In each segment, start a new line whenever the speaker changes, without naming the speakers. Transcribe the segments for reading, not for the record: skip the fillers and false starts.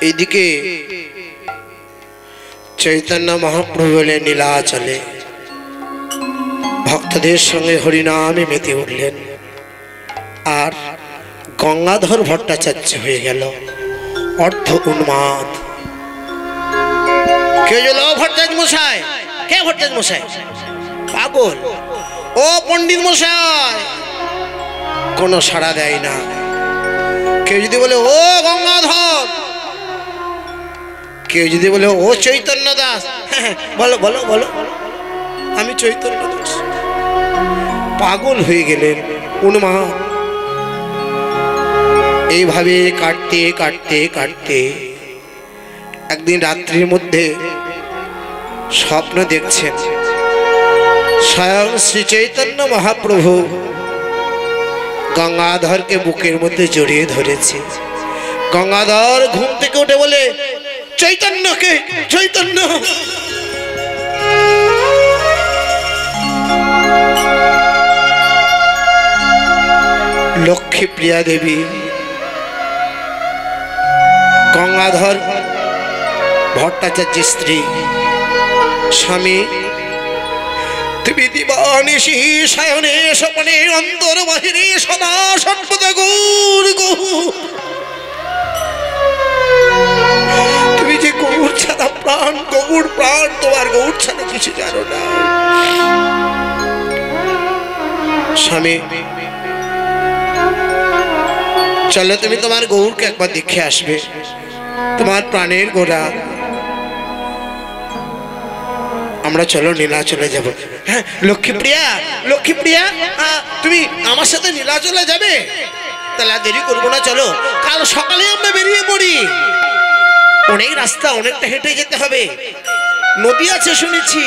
এদিকে চৈতন্য মহাপ্রভু এলেন নীলাচলে, ভক্তদের সঙ্গে হরিনামে মেতে উঠলেন। আর গঙ্গাধর ভট্টাচার্য হয়ে গেল অর্ধ উন্মাদ। কে গেল? ভট্টাচার্য মশাই। কে ভট্টাচার্য মশাই? পাগল। ও পণ্ডিত মশাই। কোনো সাড়া দেয় না। কেউ যদি বলে ও গঙ্গাধর, কেউ যদি বলে ও চৈতন্য দাস, বলো বলো বলো আমি চৈতন্য দাস। পাগল হয়ে গেলেন, উন্মাদ। এইভাবে কাটতে কাটতে কাটতে একদিন রাত্রির মধ্যে স্বপ্ন দেখছেন স্বয়ং শ্রী চৈতন্য মহাপ্রভু গঙ্গাধরকে বুকের মধ্যে জড়িয়ে ধরেছে। গঙ্গাধর ঘুম থেকে উঠে বলে, চৈতন্যকে, চৈতন্য। লক্ষ্মীপ্রিয়া দেবী গঙ্গাধর ভট্টাচার্যের স্ত্রী, স্বামী, তুমি দিবানিশি শয়নে স্বপনে অন্তর বাহিরে সদা সর্বদা গৌর গৌর। তুমি যে গৌর ছাড়া প্রাণ, গৌর প্রাণ, তোমার গৌর ছাড়া কিছু জানো না। স্বামী, চলো তুমি তোমার গৌরকে একবার দেখে আসবে, তোমার প্রাণের গোড়া। আমরা চলো নীলাচলে যাব। হ্যাঁ লক্ষ্মীপ্রিয়া, লক্ষ্মীপ্রিয়া, তুমি আমার সাথে নীলাচলে যাবে? তাহলে দেরি করবো না, চলো কাল সকালে আমরা বেরিয়ে পড়ি। অনেক রাস্তা, অনেকটা হেঁটে যেতে হবে, নদী আছে শুনেছি।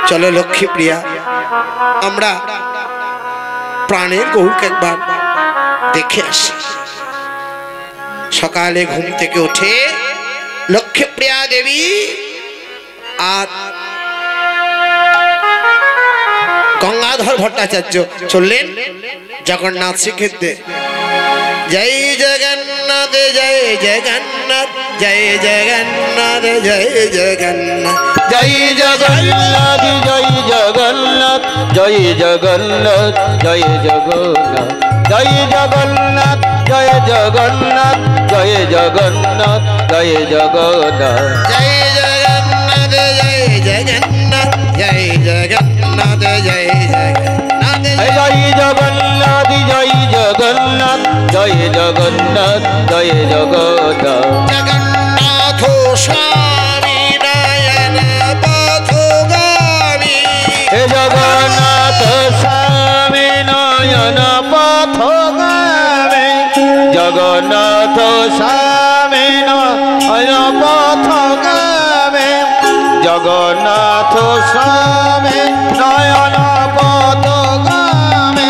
চলো লক্ষ্মীপ্রিয়া, আমরা প্রাণের গৌরকে একবার দেখে আসি। সকালে ঘুম থেকে উঠে লক্ষ্মীপ্রিয়া দেবী আর গঙ্গাধর ভট্টাচার্য চললেন জগন্নাথ শ্রীক্ষেত্রে। জয় জগন্নাথ, জয় জগন্নাথ, জয় জগন্নাথ, জয় জগন্নাথ,
জয় জগন্নাথ, জয় জগন্নাথ, জয় জগন্নাথ, জয় জগন্নাথ, জয় জগন্নাথ, জয় জগন্নাথ, জয় জগন্নাথ, জয় জগন্নাথ,
জয় জগন্নাথ, জয় জগন্নাথ, জয় জগন্নাথ, জয় জগন্নাথ,
জয় জগন্নাথ, জয় জগন্নাথ, জয় জগন্নাথ, জয় জগন্নাথ।
জগন্নাথ স্বামী নয়ন পথগামী,
হে জগন্নাথ স্বামী নয়ন পথগামী, জগন্নাথ স্বামী নয়ন পথগামী, জগন্নাথ স্বামী নয়ন পথগামী,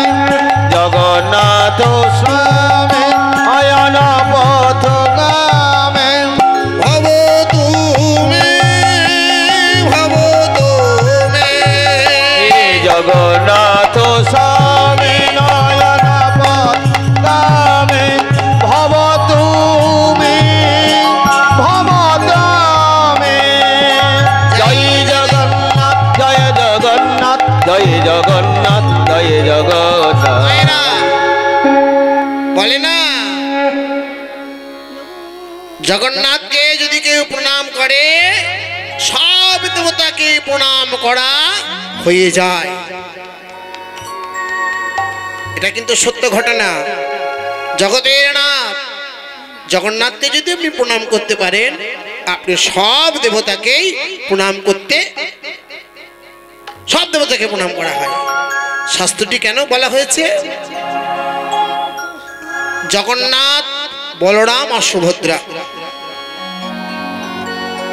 জগন্নাথ স্বামী নয়ন পথগামী।
ভব তুমি, ভব তুমি,
জগন্নাথ স্বামী নয়ন পথগামী, ভব তুমি, ভব তুমি। জয় জগন্নাথ, জয় জগন্নাথ, জয় জগন্নাথ, জয় জগন্নাথ।
মায়েরা বলে না জগন্নাথকে যদি কেউ প্রণাম করে সব দেবতাকে প্রণাম করা হয়ে যায়। এটা কিন্তু সত্য ঘটনা। জগতের নাথ জগন্নাথকে যদি আপনি প্রণাম করতে পারেন, আপনি সব দেবতাকেই প্রণাম করতে, সব দেবতাকে প্রণাম করা হয়। শাস্ত্রটি কেন বলা হয়েছে? জগন্নাথ, বলরাম আর সুভদ্রা।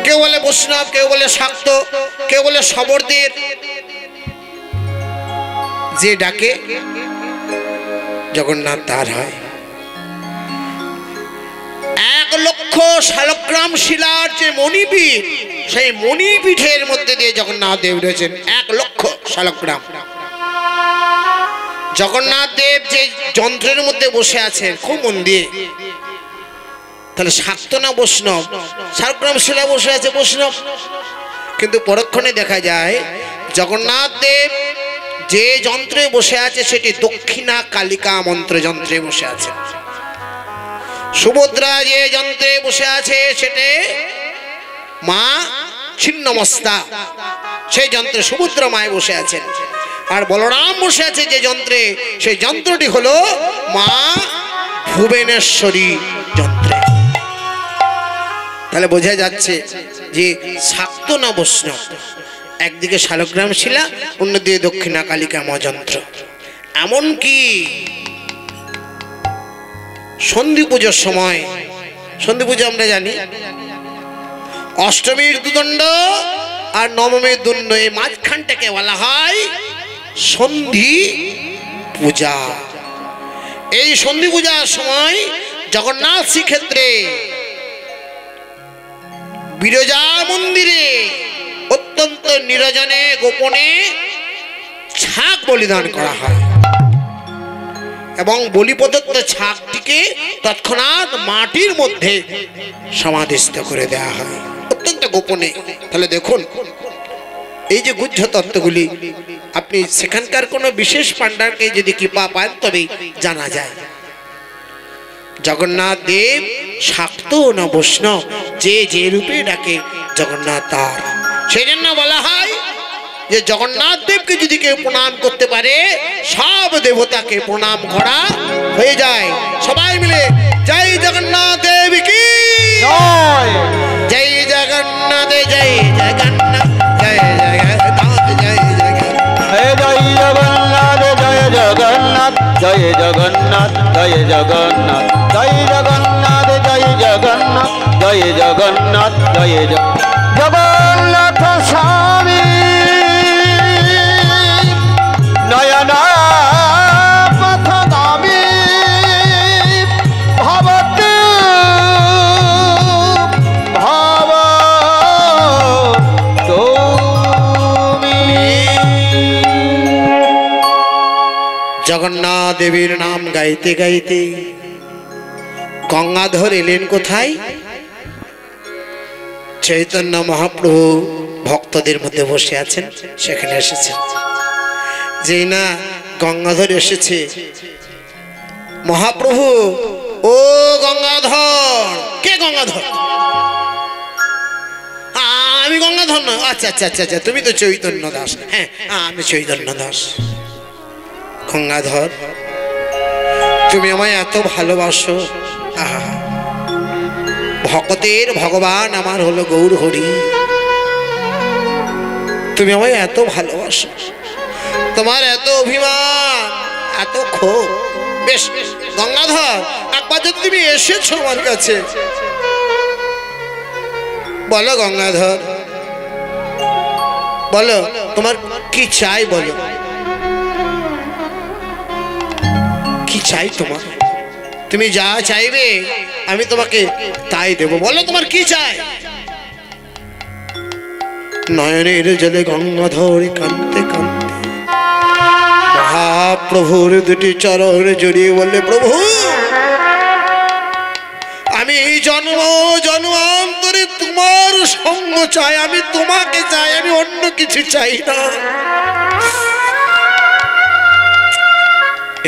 কেউ বলে বৈষ্ণব, কেউ বলে শাক্ত, কেউ বলে শবরদের। যে ডাকে জগন্নাথ তার হয়। 1,00,000 শালগ্রাম শিলার যে মণিপীঠ, সেই মণিপীঠের মধ্যে দিয়ে জগন্নাথ দেব রয়েছেন। 1,00,000 শালগ্রাম। জগন্নাথ দেব যে যন্ত্রের মধ্যে বসে আছেন, খুব মন দিয়ে তাহলে শাক্ত না বৈষ্ণব? শালগ্রাম শিলা বসে আছে বৈষ্ণব, কিন্তু পরক্ষণে দেখা যায় জগন্নাথ দেব যে যন্ত্রে বসে আছে সেটি দক্ষিণা কালিকা মন্ত্র যন্ত্রে বসে আছে। সুভদ্রা যে যন্ত্রে বসে আছে সেটি মা ছিন্নমস্তা, সেই যন্ত্রে সুভদ্রা মায় বসে আছেন। আর বলরাম বসে আছে যে যন্ত্রে, সেই যন্ত্রটি হলো মা ভুবনেশ্বরী যন্ত্রে। তাহলে বোঝা যাচ্ছে যে শাক্ত না বৈষ্ণব? একদিকে শালগ্রাম শিলা, অন্যদিকে দক্ষিণা কালিকা মযন্ত্র। এমনকি সন্ধি পুজোর সময়, সন্ধি পুজো আমরা জানি অষ্টমীর দুদণ্ড আর নবমীর দণ্ড, এই মাঝখানটাকে বলা হয় সন্ধি পূজা। এই সন্ধি পূজার সময় জগন্নাথ শ্রীক্ষেত্রে বিরজা মন্দিরে অত্যন্ত নিরজনে গোপনে ছাগ বলিদান করা হয় এবং বলি প্রদত্ত ছাগটিকে তৎক্ষণাৎ মাটির মধ্যে সমাধিস্থ করে দেওয়া হয় অত্যন্ত গোপনে। তাহলে দেখুন এই যে গুহ্য তত্ত্বগুলি আপনি সেখানকার কোনো বিশেষ পাণ্ডারকে যদি কৃপা পান তবেই জানা যায়। জগন্নাথ দেব শাক্ত না বৈষ্ণব, যে যে রূপে ডাকে জগন্নাথ তার। সেই জন্য বলা হয় যে জগন্নাথ দেবকে যদি কেউ প্রণাম করতে পারে সব দেবতাকে প্রণাম করা হয়ে যায়। সবাই মিলে জয় জগন্নাথ দেব কি জয়, জয় জগন্নাথ, জয় জগন্নাথ, জয় জগন্নাথ, জয় জগন্নাথ,
জয় জগন্নাথ, জয় জগন্নাথ, জয় জগন্নাথ, জয় জগন্নাথ, জয় জগন্নাথ, জয় জগন্নাথ, জয় জগন্নাথ স্বামী নয়না পথগামী ভবতু ভব তুমি।
জগন্নাথ দেবীর নাম গাইতে গাইতে গঙ্গাধর এলেন কোথায়? চৈতন্য মহাপ্রভু ভক্তদের মধ্যে বসে আছেন, সেখানে এসেছেন। যেই না গঙ্গাধর এসেছে, মহাপ্রভু ও গঙ্গাধর। কে গঙ্গাধর? আমি গঙ্গাধর না। আচ্ছা আচ্ছা আচ্ছা আচ্ছা, তুমি তো চৈতন্য দাস। হ্যাঁ আমি চৈতন্য দাস। গঙ্গাধর তুমি আমায় এত ভালোবাসো। আহা, ভক্তের ভগবান আমার হলো গৌর হরি। তুমি আমায় এত ভালোবাসো, তোমার এত অভিমান, এত ক্ষোভ। বেশ গঙ্গাধর, একবার যদি তুমি এসেছো আমার কাছে, বলো গঙ্গাধর, বলো তোমার কি চাই, বলো কি চাই তোমার? তুমি যা চাইবে আমি তোমাকে তাই দেব। বলো তোমার কি চাই? নয়নের জলে গঙ্গাধর কাঁদতে কাঁদতে মহাপ্রভুর দুটি চরণ জড়িয়ে বললে, প্রভু আমি জন্ম জন্মান্তরে তোমার সঙ্গ চাই, আমি তোমাকে চাই, আমি অন্য কিছু চাই না।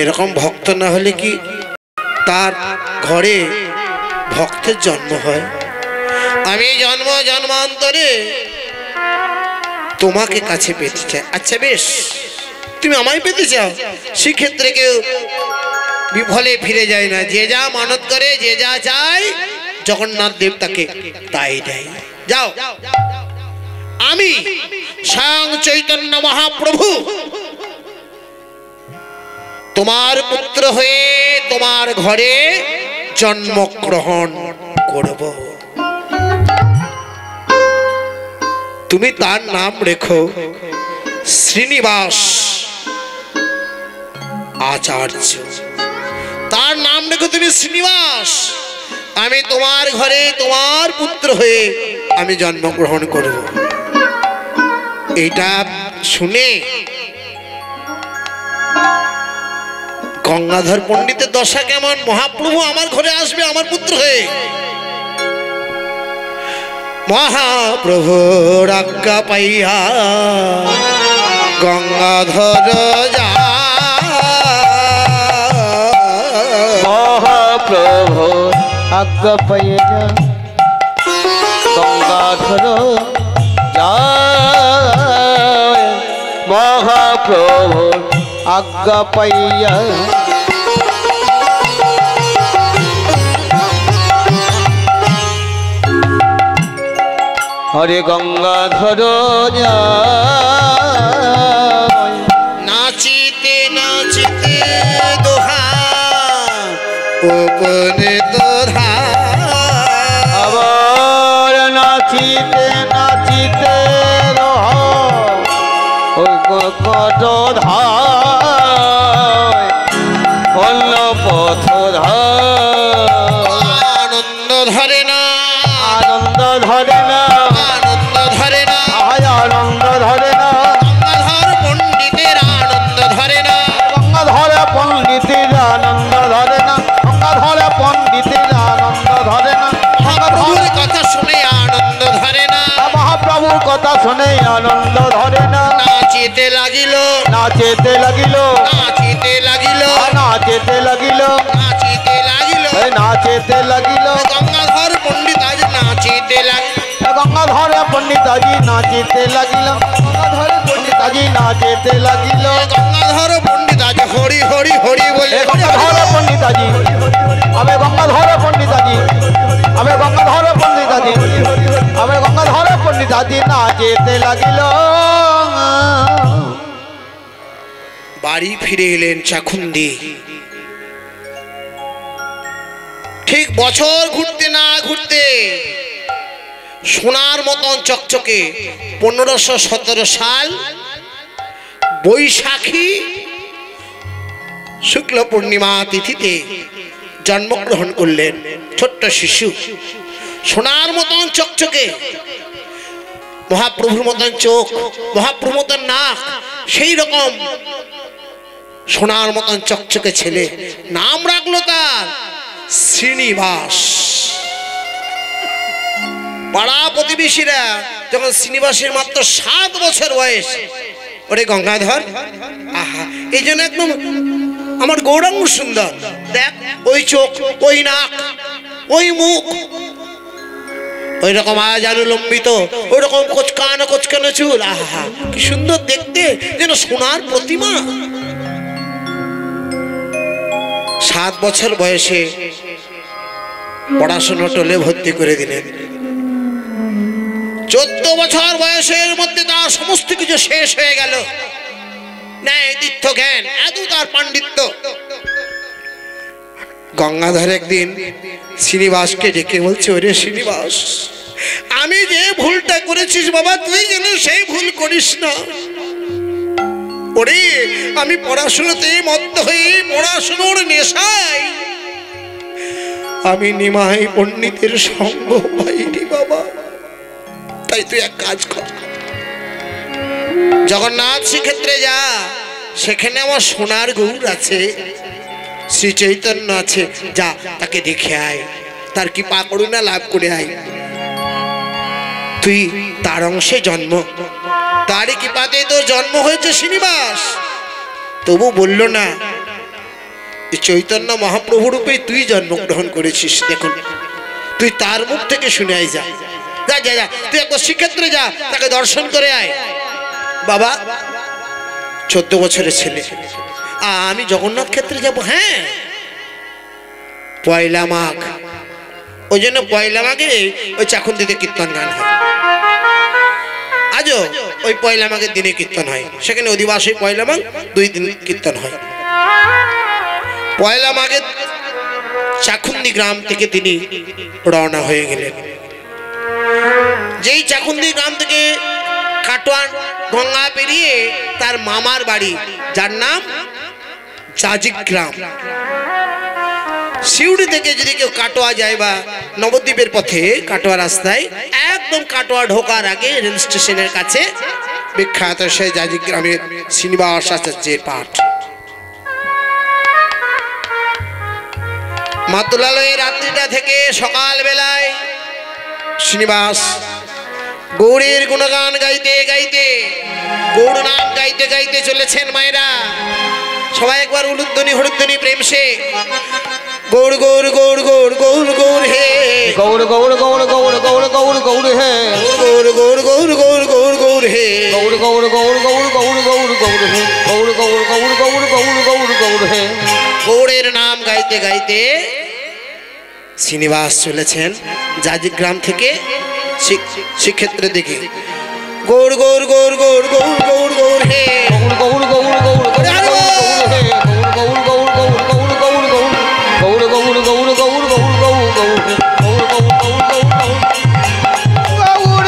এরকম ভক্ত না হলে কি তার ঘরে ভক্তের জন্ম হয়? আমি জন্ম জন্মান্তরে তোমাকে কাছে পেতে চাই। আচ্ছা বেশ, তুমি আমায় পেতে চাও, সেক্ষেত্রে কেউ বিফলে ফিরে যায় না। যে যা মানত করে, যে যা চায়, জগন্নাথ দেব তাকে তাই দেয়। যাও, আমি স্বয়ং চৈতন্য মহাপ্রভু তোমার পুত্র হয়ে তোমার ঘরে জন্মগ্রহণ করব। তুমি তার নাম রেখো শ্রীনিবাস আচার্য। তার নাম রেখো তুমি শ্রীনিবাস। আমি তোমার ঘরে তোমার পুত্র হয়ে আমি জন্মগ্রহণ করব। এটা শুনে গঙ্গাধর পণ্ডিতের দশা কেমন? মহাপ্রভু আমার ঘরে আসবে আমার পুত্র হয়ে, মহাপ্রভুর আজ্ঞা পাইয়া গঙ্গাধর যা
মহাপ্রভু আজ্ঞা পাইয়ে যা গঙ্গাধর যায় মহাপ্রভু আজ্ঞা পাইয়া হরে গঙ্গাধর যায়
নাচিতে নাচিতে দোহা উপনে তোরা
আবার নাচিতে নাচিতে রহ কত ধায় অন্য পথ
আনন্দ ধরে না
আনন্দ ধরে না
আনন্দ ধরে না
আনন্দ ধরে না
গঙ্গাধর পণ্ডিতের আনন্দ ধরে না
গঙ্গাধর পণ্ডিতের আনন্দ ধরে না গঙ্গাধর পণ্ডিতের আনন্দ ধরে না
মহাপ্রভুর কথা শুনে আনন্দ ধরে না
মহাপ্রভুর কথা শুনে আনন্দ ধরে না
নাচিতে লাগিল
নাচেতে লাগিল
নাচিতে লাগিল
নাচেতে লাগিল
নাচিতে লাগিল
নাচেতে লাগিল
গঙ্গাধর পণ্ডিত আজ নাচিতে লাগিল
গঙ্গাধর পণ্ডিতাজি নাচেতে লাগিল গঙ্গাধর পণ্ডিতাজি নাচেতে লাগিল
গঙ্গাধর পণ্ডিত আজ হরি হরি হরি বলে
গঙ্গাধর পণ্ডিতাজি আবে গঙ্গাধর পণ্ডিতাজি আবে গঙ্গাধর পণ্ডিতাজি আবে গঙ্গাধর পণ্ডিতাজি নাচেতে লাগিল
বাড়ি ফিরে এলেন চাকুন্দি ঠিক বছর ঘুরতে না ঘুরতে সোনার মতন চকচকে 1517 সাল বৈশাখী শুক্ল পূর্ণিমা তিথিতে জন্মগ্রহণ করলেন ছোট্ট শিশু সোনার মতন চকচকে মহাপ্রভুর মতন চোখ মহাপ্রভুর মতন নাক সেই রকম সোনার মতন চকচকে ছেলে নাম রাখলো তার শ্রীনিবাস পাড়া প্রতিবেশীরা যখন শ্রীনিবাসের মাত্র 7 বছর বয়স ওরে গঙ্গাধর আহা এই জন্য একদম আমার গৌরাঙ্গ সুন্দর দেখ ওই চোখ ওই নাক ওই মুখ ওই রকম আজ অনুলম্বিত ওই রকম কোচকানো চুল আহা কি সুন্দর দেখতে যেন সোনার প্রতিমা 7 বছর বয়সে পড়াশোনা টোলে ভর্তি করে দিলেন 14 বছর বয়সের মধ্যে তার সমস্ত কিছু শেষ হয়ে গেল ন্যায় তীর্থ জ্ঞান এত তার পাণ্ডিত্য গঙ্গাধর একদিন শ্রীনিবাসকে ডেকে বলছে ওরে শ্রীনিবাস আমি যে ভুলটা করেছিস বাবা তুই যেন সেই ভুল করিস না ওরে আমি পড়াশোনাতে মত্ত হয়ে পড়াশোনার নেশায় আমি নিমাই পণ্ডিতের সঙ্গ পাইনি বাবা তাই তুই এক কাজ কর জগন্নাথ শ্রীক্ষেত্রে যা সেখানে আমার সোনার গৌর আছে শ্রী চৈতন্য আছে যা তাকে দেখে আয় তার কি পা করুণা লাভ করে আয় তুই তার অংশে জন্ম তারই কৃপাতে তোর জন্ম হয়েছে শ্রীনিবাস তবু বলল না চৈতন্য মহাপ্রভু রূপে তুই জন্মগ্রহণ করেছিস দেখুন তুই তার মুখ থেকে শুনে আয় যা যা যা যা তুই একবার শ্রীক্ষেত্রে যা তাকে দর্শন করে আয় বাবা 14 বছরের ছেলে আমি জগন্নাথ ক্ষেত্রে যাব হ্যাঁ পয়লা মাঘ ওই জন্য পয়লা মাঘে ওই চাকুন্দিতে কীর্তন গান হয় আজও ওই পয়লা মাঘের দিনে কীর্তন হয় সেখানে অধিবাস ওই পয়লা মাঘ 2 দিন কীর্তন হয় পয়লা মাঘের চাকুন্দি গ্রাম থেকে তিনি রওনা হয়ে গেলেন যেই চাকুন্দি গ্রাম থেকে কাটোয়া গঙ্গা পেরিয়ে তার মামার বাড়ি যার নাম জাজিক গ্রাম সিউড়ি থেকে যদি কেউ কাটোয়া যায় বা নবদ্বীপের পথে কাটোয়া রাস্তায় একদম কাটোয়া ঢোকার আগে রেল স্টেশনের কাছে বিখ্যাত সেই জাজিক গ্রামের শ্রীনিবাস আচার্যের পাঠ মাতুলালয়ের রাত্রিটা থেকে সকাল বেলায় শ্রীনিবাস গৌরের গুণগান গাইতে গাইতে, গৌর নাম গাইতে গাইতে চলেছেন মায়েরা। সবাই একবার উলুধ্বনি হরিধ্বনি প্রেম সে গৌর গৌর গৌর গৌর গৌর গৌর হে,
গৌর গৌর গৌর গৌর গৌর গৌর গৌর হে,
গৌর গৌর গৌর গৌর গৌর গৌর হে,
গৌর গৌর গৌর গৌর গৌর গৌর গৌর হে, গৌর গৌর গৌর গৌর গৌর গৌর গৌর হে।
গৌরের নাম গাইতে গাইতে শ্রীনিবাস চলেছেন জাজির গ্রাম থেকে শ্রীক্ষেত্রের দিকে। গৌর গৌর গৌর গৌর গৌর গৌর গৌর হে,
গৌর গৌর গৌর গৌর গৌর গৌর হে, গৌর গৌর গৌর গৌর গৌর গৌর গৌর গৌর গৌর গৌর গৌর গৌর গৌর গৌর হে,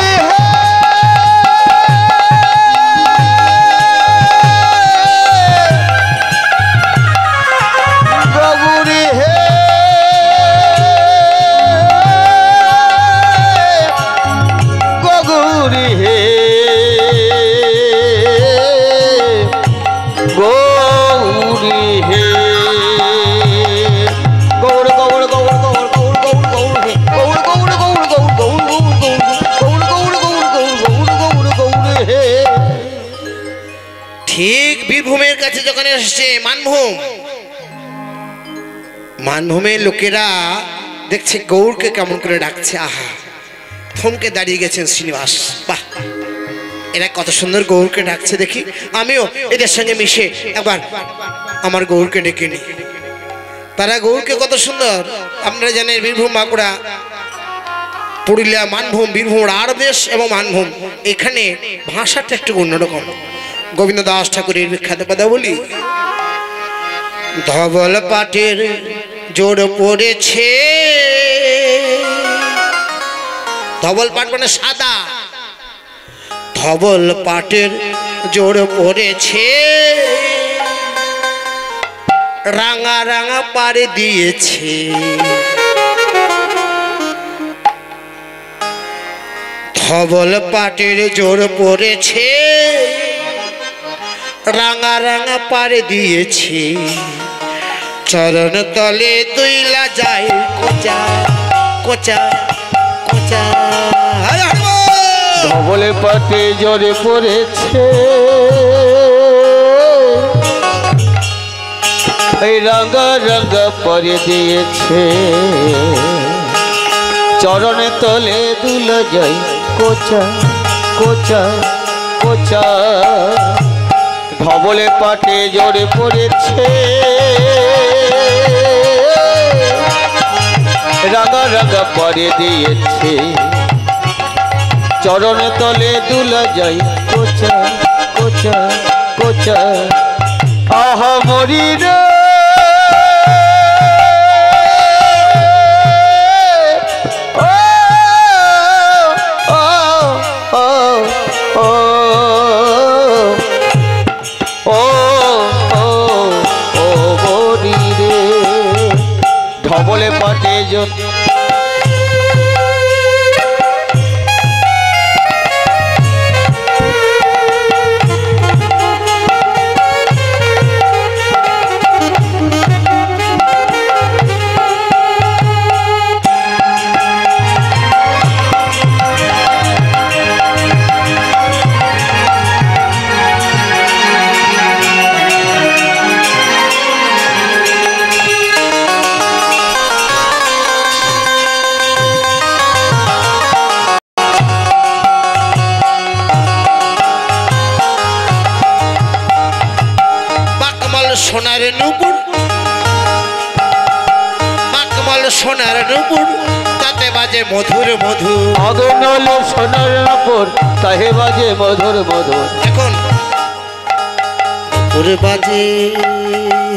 গৌর গৌর গৌর গৌর গৌর গৌর হে।
ঠিক বীরভূমের কাছে যখন এসছে মানভূম, মানভূমের লোকেরা দেখছে গৌরকে কেমন করে ডাকছে। আহা, থমকে দাঁড়িয়ে গেছেন শ্রীনিবাস। বাহ, এরা কত সুন্দর গৌরকে ডাকছে, দেখি আমিও এদের সঙ্গে মিশে একবার আমার গৌরকে ডেকে নি। তারা গৌরকে কত সুন্দর, আপনারা জানেন বীরভূম, বাঁকুড়া, পুরুলিয়া, মানভূম, বীরভূম আর দেশ এবং মানভূম, এখানে ভাষাটা একটু অন্যরকম। গোবিন্দ দাস ঠাকুরের বিখ্যাত পদাবলী, ধবল পাটের জোর পড়েছে, ধবল পাট মানে সাদা, ধবল পাটের জোর পড়েছে, রাঙা রাঙা পাড়ে দিয়েছে, ধবল পাটের জোর পড়েছে, রাঙা রাঙা পাড়ে দিয়েছি, চরণ তলে দুইলা যায় কোচা কোচা কোচা।
ধবলে পাটে জোরে পড়েছে, এই রাঙা রাঙা পরে দিয়েছে, চরণে তলে দুলা যায় কোচা কোচা কোচা। ধবলে পাটে জোরে পড়েছে, রাঙা রাঙা পরে দিয়েছে, চরণে তলে দুলা যাই কোচা কোচা কোচা। আহা মরি রে ধবলে পাটে জোর
সোনার নুপুর, মাকমল সোনার নুপুর, তাতে বাজে মধুর মধুর,
আগুন সোনার নুপুর, তাহে বাজে মধুর মধুর।
এখন নুপুর বাজে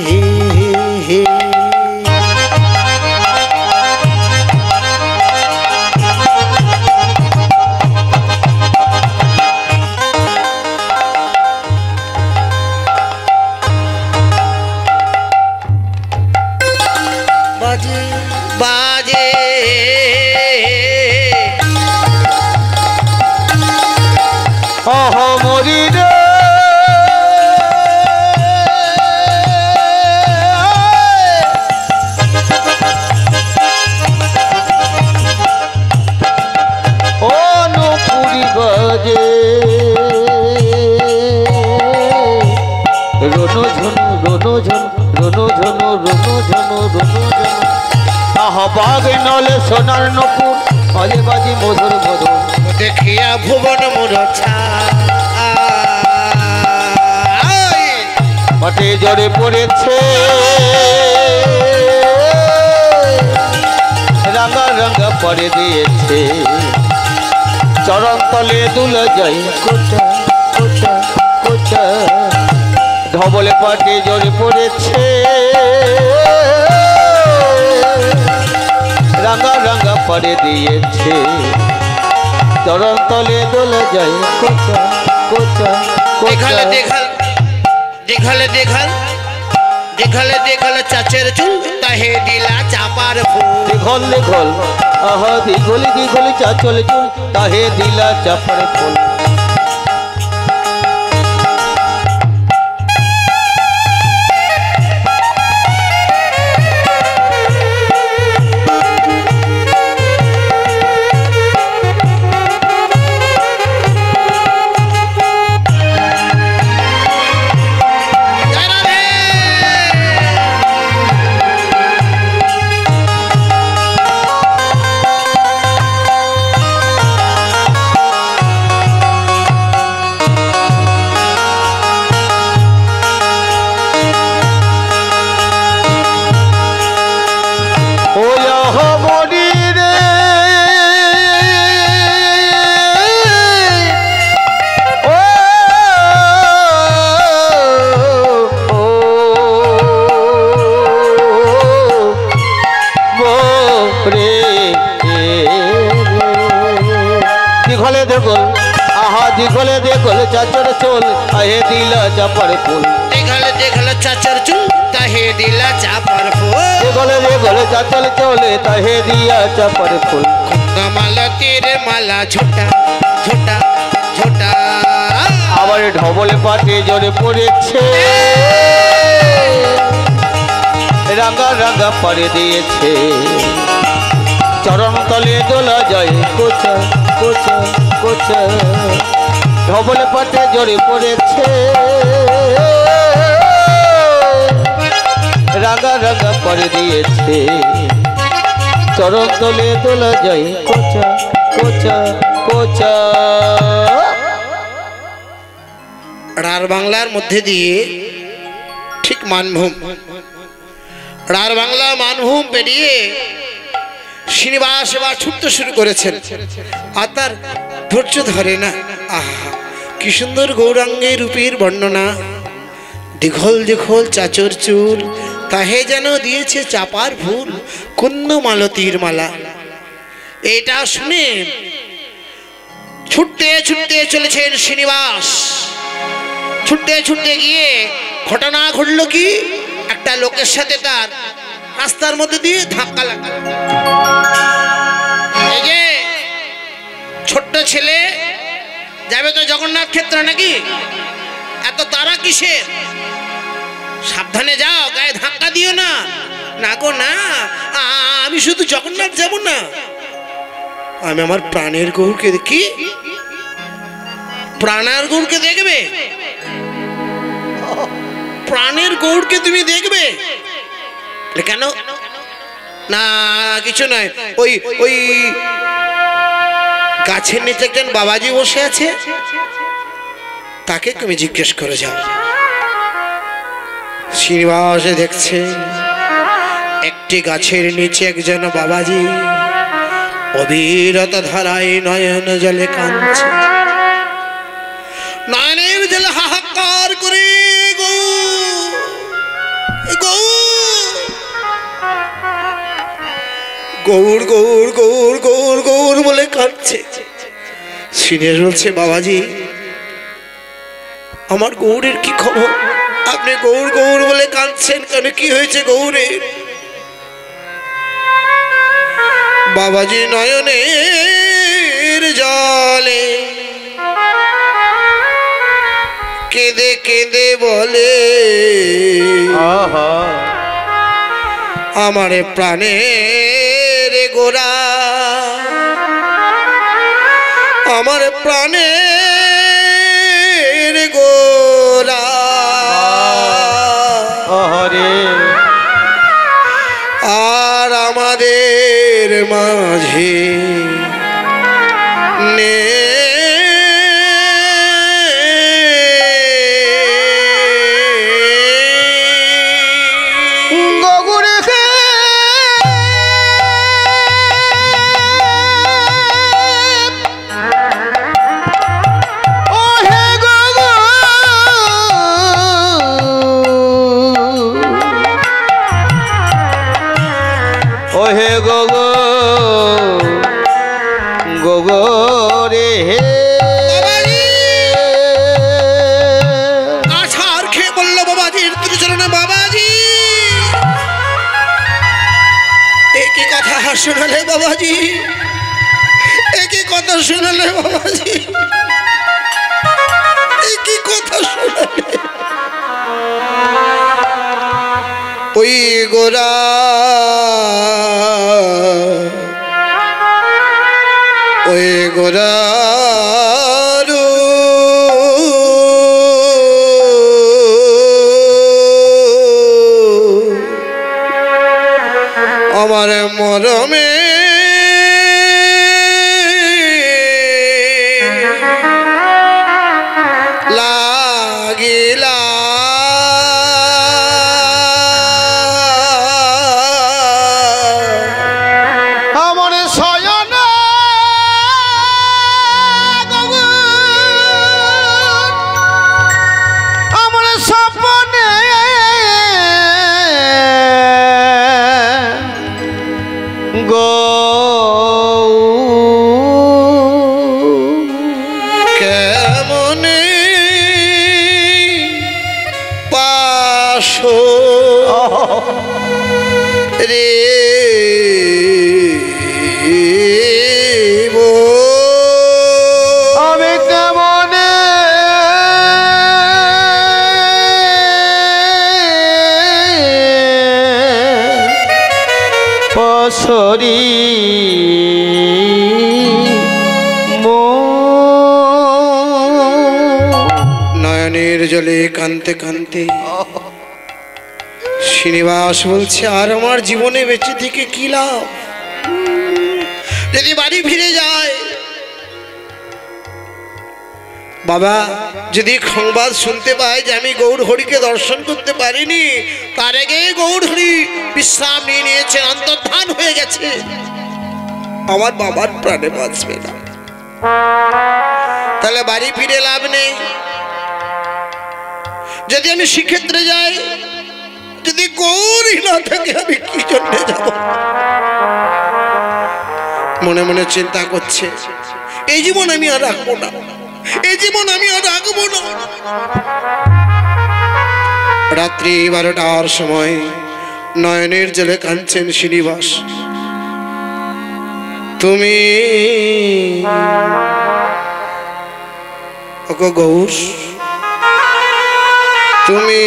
হে হে হে, বাজে
আহ মরি রে, বাঘ নলে সোনার নপুর বাজে বাজি মধুর মধুর
দেখিয়া ভুবন মূর্ছা
মাঠে জড়ে পড়েছে রাঙা রাঙা পরে দিয়েছে চরণ তলে দুলা যাই কোচা কোচা কোচা ধবলে পাটে জড়ে পড়েছে রাঙা রাঙা পরে দিয়েছে চরণ তলে দুলা যাই কোচা কোচা কোচা
দেখালে দেখালে চাচের চুল তাহে দিলা চাপার ফুল
দীঘল দীঘল আহা দীঘলি দীঘলি চাচল চুল তাহে দিলা চাপার ফুল दीघले देखल चाचर चोल ताहे दिला चापर फूल
देखल चाचर चुल ताहे दिला चापर फूल
देखल चाचर चोले ताहे दिया चापर फूल
माला तेरे माला छोटा छोटा छोटा
आबार ढबले पाटे जड़े पड़ेছে রাঙা রাঙা পরে দিয়েছে চরণ তলে দোলা যায় কোচা কোচা কোচা ঢবলে পাটে জড়ে পড়েছে রাঙা রাঙা পরে দিয়েছে চরণ তলে দোলা যায় কোচা কোচা কোচা
রার বাংলার মধ্যে দিয়ে ঠিক মানভূম রার বাংলা মানভূম পেরিয়ে শ্রীনিবাস এবার ছুটতে শুরু করেছেন আর তার ধৈর্য ধরে না আহা কি সুন্দর গৌরাঙ্গের রূপের বর্ণনা দীঘল দীঘল চাচর চুল তাহে যেন দিয়েছে চাপার ফুল কুন্দ মালতীর মালা এটা শুনে ছুটতে ছুটতে চলেছেন শ্রীনিবাস ছুটতে ছুটতে গিয়ে ঘটনা ঘটলো কি একটা লোকের সাথে তার রাস্তার মধ্যে দিয়ে ধাক্কা লাগলো এই যে ছোট্ট ছেলে যাবে তো জগন্নাথ ক্ষেত্র নাকি এত তারা কিসের সাবধানে যাও গায়ে ধাক্কা দিও না না গো না আমি শুধু জগন্নাথ যাব না আমি আমার প্রাণের গৌরকে দেখি প্রাণের গৌরকে দেখবে প্রাণের গৌরকে তুমি দেখবে কেন না কিছু নয় ওই ওই গাছের নিচে একজন বাবাজি বসে আছে তাকে তুমি জিজ্ঞেস করে যাও শ্রীনিবাসে দেখছে একটি গাছের নিচে একজন বাবাজি অবিরত ধারায় নয়ন জলে কাঁদছে নয়নের জলে হাহাকার করে গৌর গৌর গৌর গৌর গৌর বলে কাঁদছে শ্রীনিবাস বলছে বাবাজি আমার গৌরের কি খবর আপনি গৌর গৌর বলে কাঁদছেন কেন কি হয়েছে গৌরের বাবাজি নয়নের জলে কেঁদে কেঁদে বলে আমার প্রাণের গোরা আমার প্রাণের গোরা আর আমাদের মাঝে নে শোনালে বাবাজি, একই কথা শোনালে বাবাজি, একই কথা শোনালে। ওই গোরা ওই গোরা আমার মরমে লাগিলা আমার শয়ন আমার স্বপ্নে কেমনে পাশো রে আমি কেমনে পাশরি নয়নের জলে কানতে কানতে শ্রীনিবাস বলছে, আর আমার জীবনে বেঁচে থেকে কি লাভ? যদি বাড়ি ফিরে যায়, বাবা যদি সংবাদ শুনতে পায় যে আমি গৌর হরিকে দর্শন করতে পারিনি, তার আগে গৌর হরি বিশ্রাম নিয়ে নিয়েছেন, অন্তর্ধান হয়ে গেছে, আমার বাবার প্রাণে বাঁচবে না, তাহলে বাড়ি ফিরে লাভ নেই। যদি আমি শ্রীক্ষেত্রে যাই, যদি গৌরী না থাকে, আমি কি জন্য যাব? মনে মনে চিন্তা করছে, এই জীবন আমি আর রাখবো না, এই জীবন আমি আর রাখবো না। রাত্রি 12টার সময় নয়নের জলে কাঁদছেন শ্রীনিবাস। তুমি ওগো গৌর, তুমি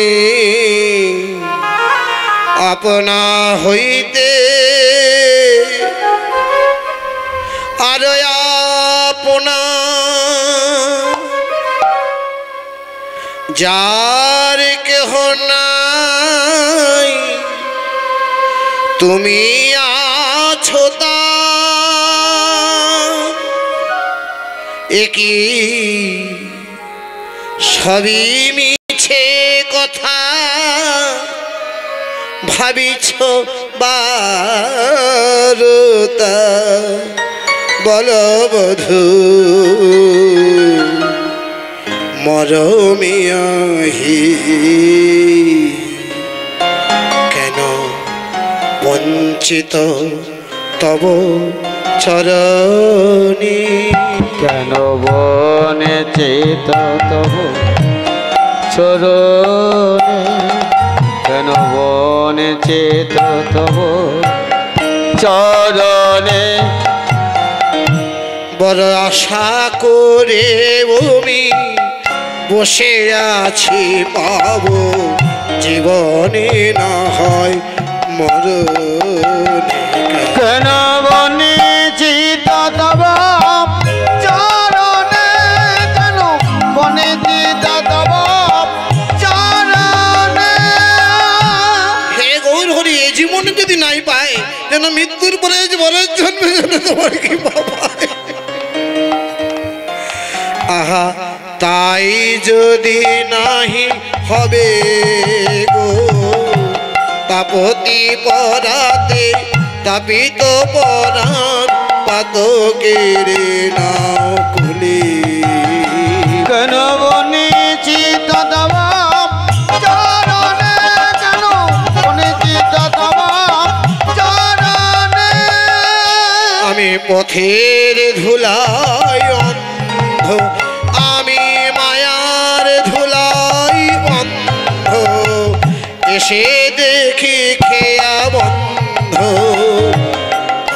আপনা হইতে আর আপনা যার কেহ নাই, তুমি আছো তা একই সবই মিছে কথা ভাবিছ বারতা বলবধূ মরমিয়াহি কেন বঞ্চিত তব চরণী,
কেন বনে চেত তব চরণে, কেন বনে চেত তব চরণে।
বড় আশা করে আমি বসে আছি, পাবো জীবনে না হয় মরণে,
কেন বনে চিত তব চরণে, কেন বনে চিত তব চরণে।
হে গৌর হরি, এই জীবনে যদি নাই পায়, যেন মৃত্যুর পরে বরের জন্মে জন্য তোমার কি বাবা? আহা তাই যদি নাহি হবে গো তাপতি পরাতে তাপিত পরাণ পাতকের নাও কুলি
কেন বনেছি দাদা চরণে, কেন বনেছি দাদা চরণে।
আমি পথের ধুলাই অন্ধ, আমি মায়ার ধুলাই অন্ধ, এসে দেখি খেয়া বন্ধ।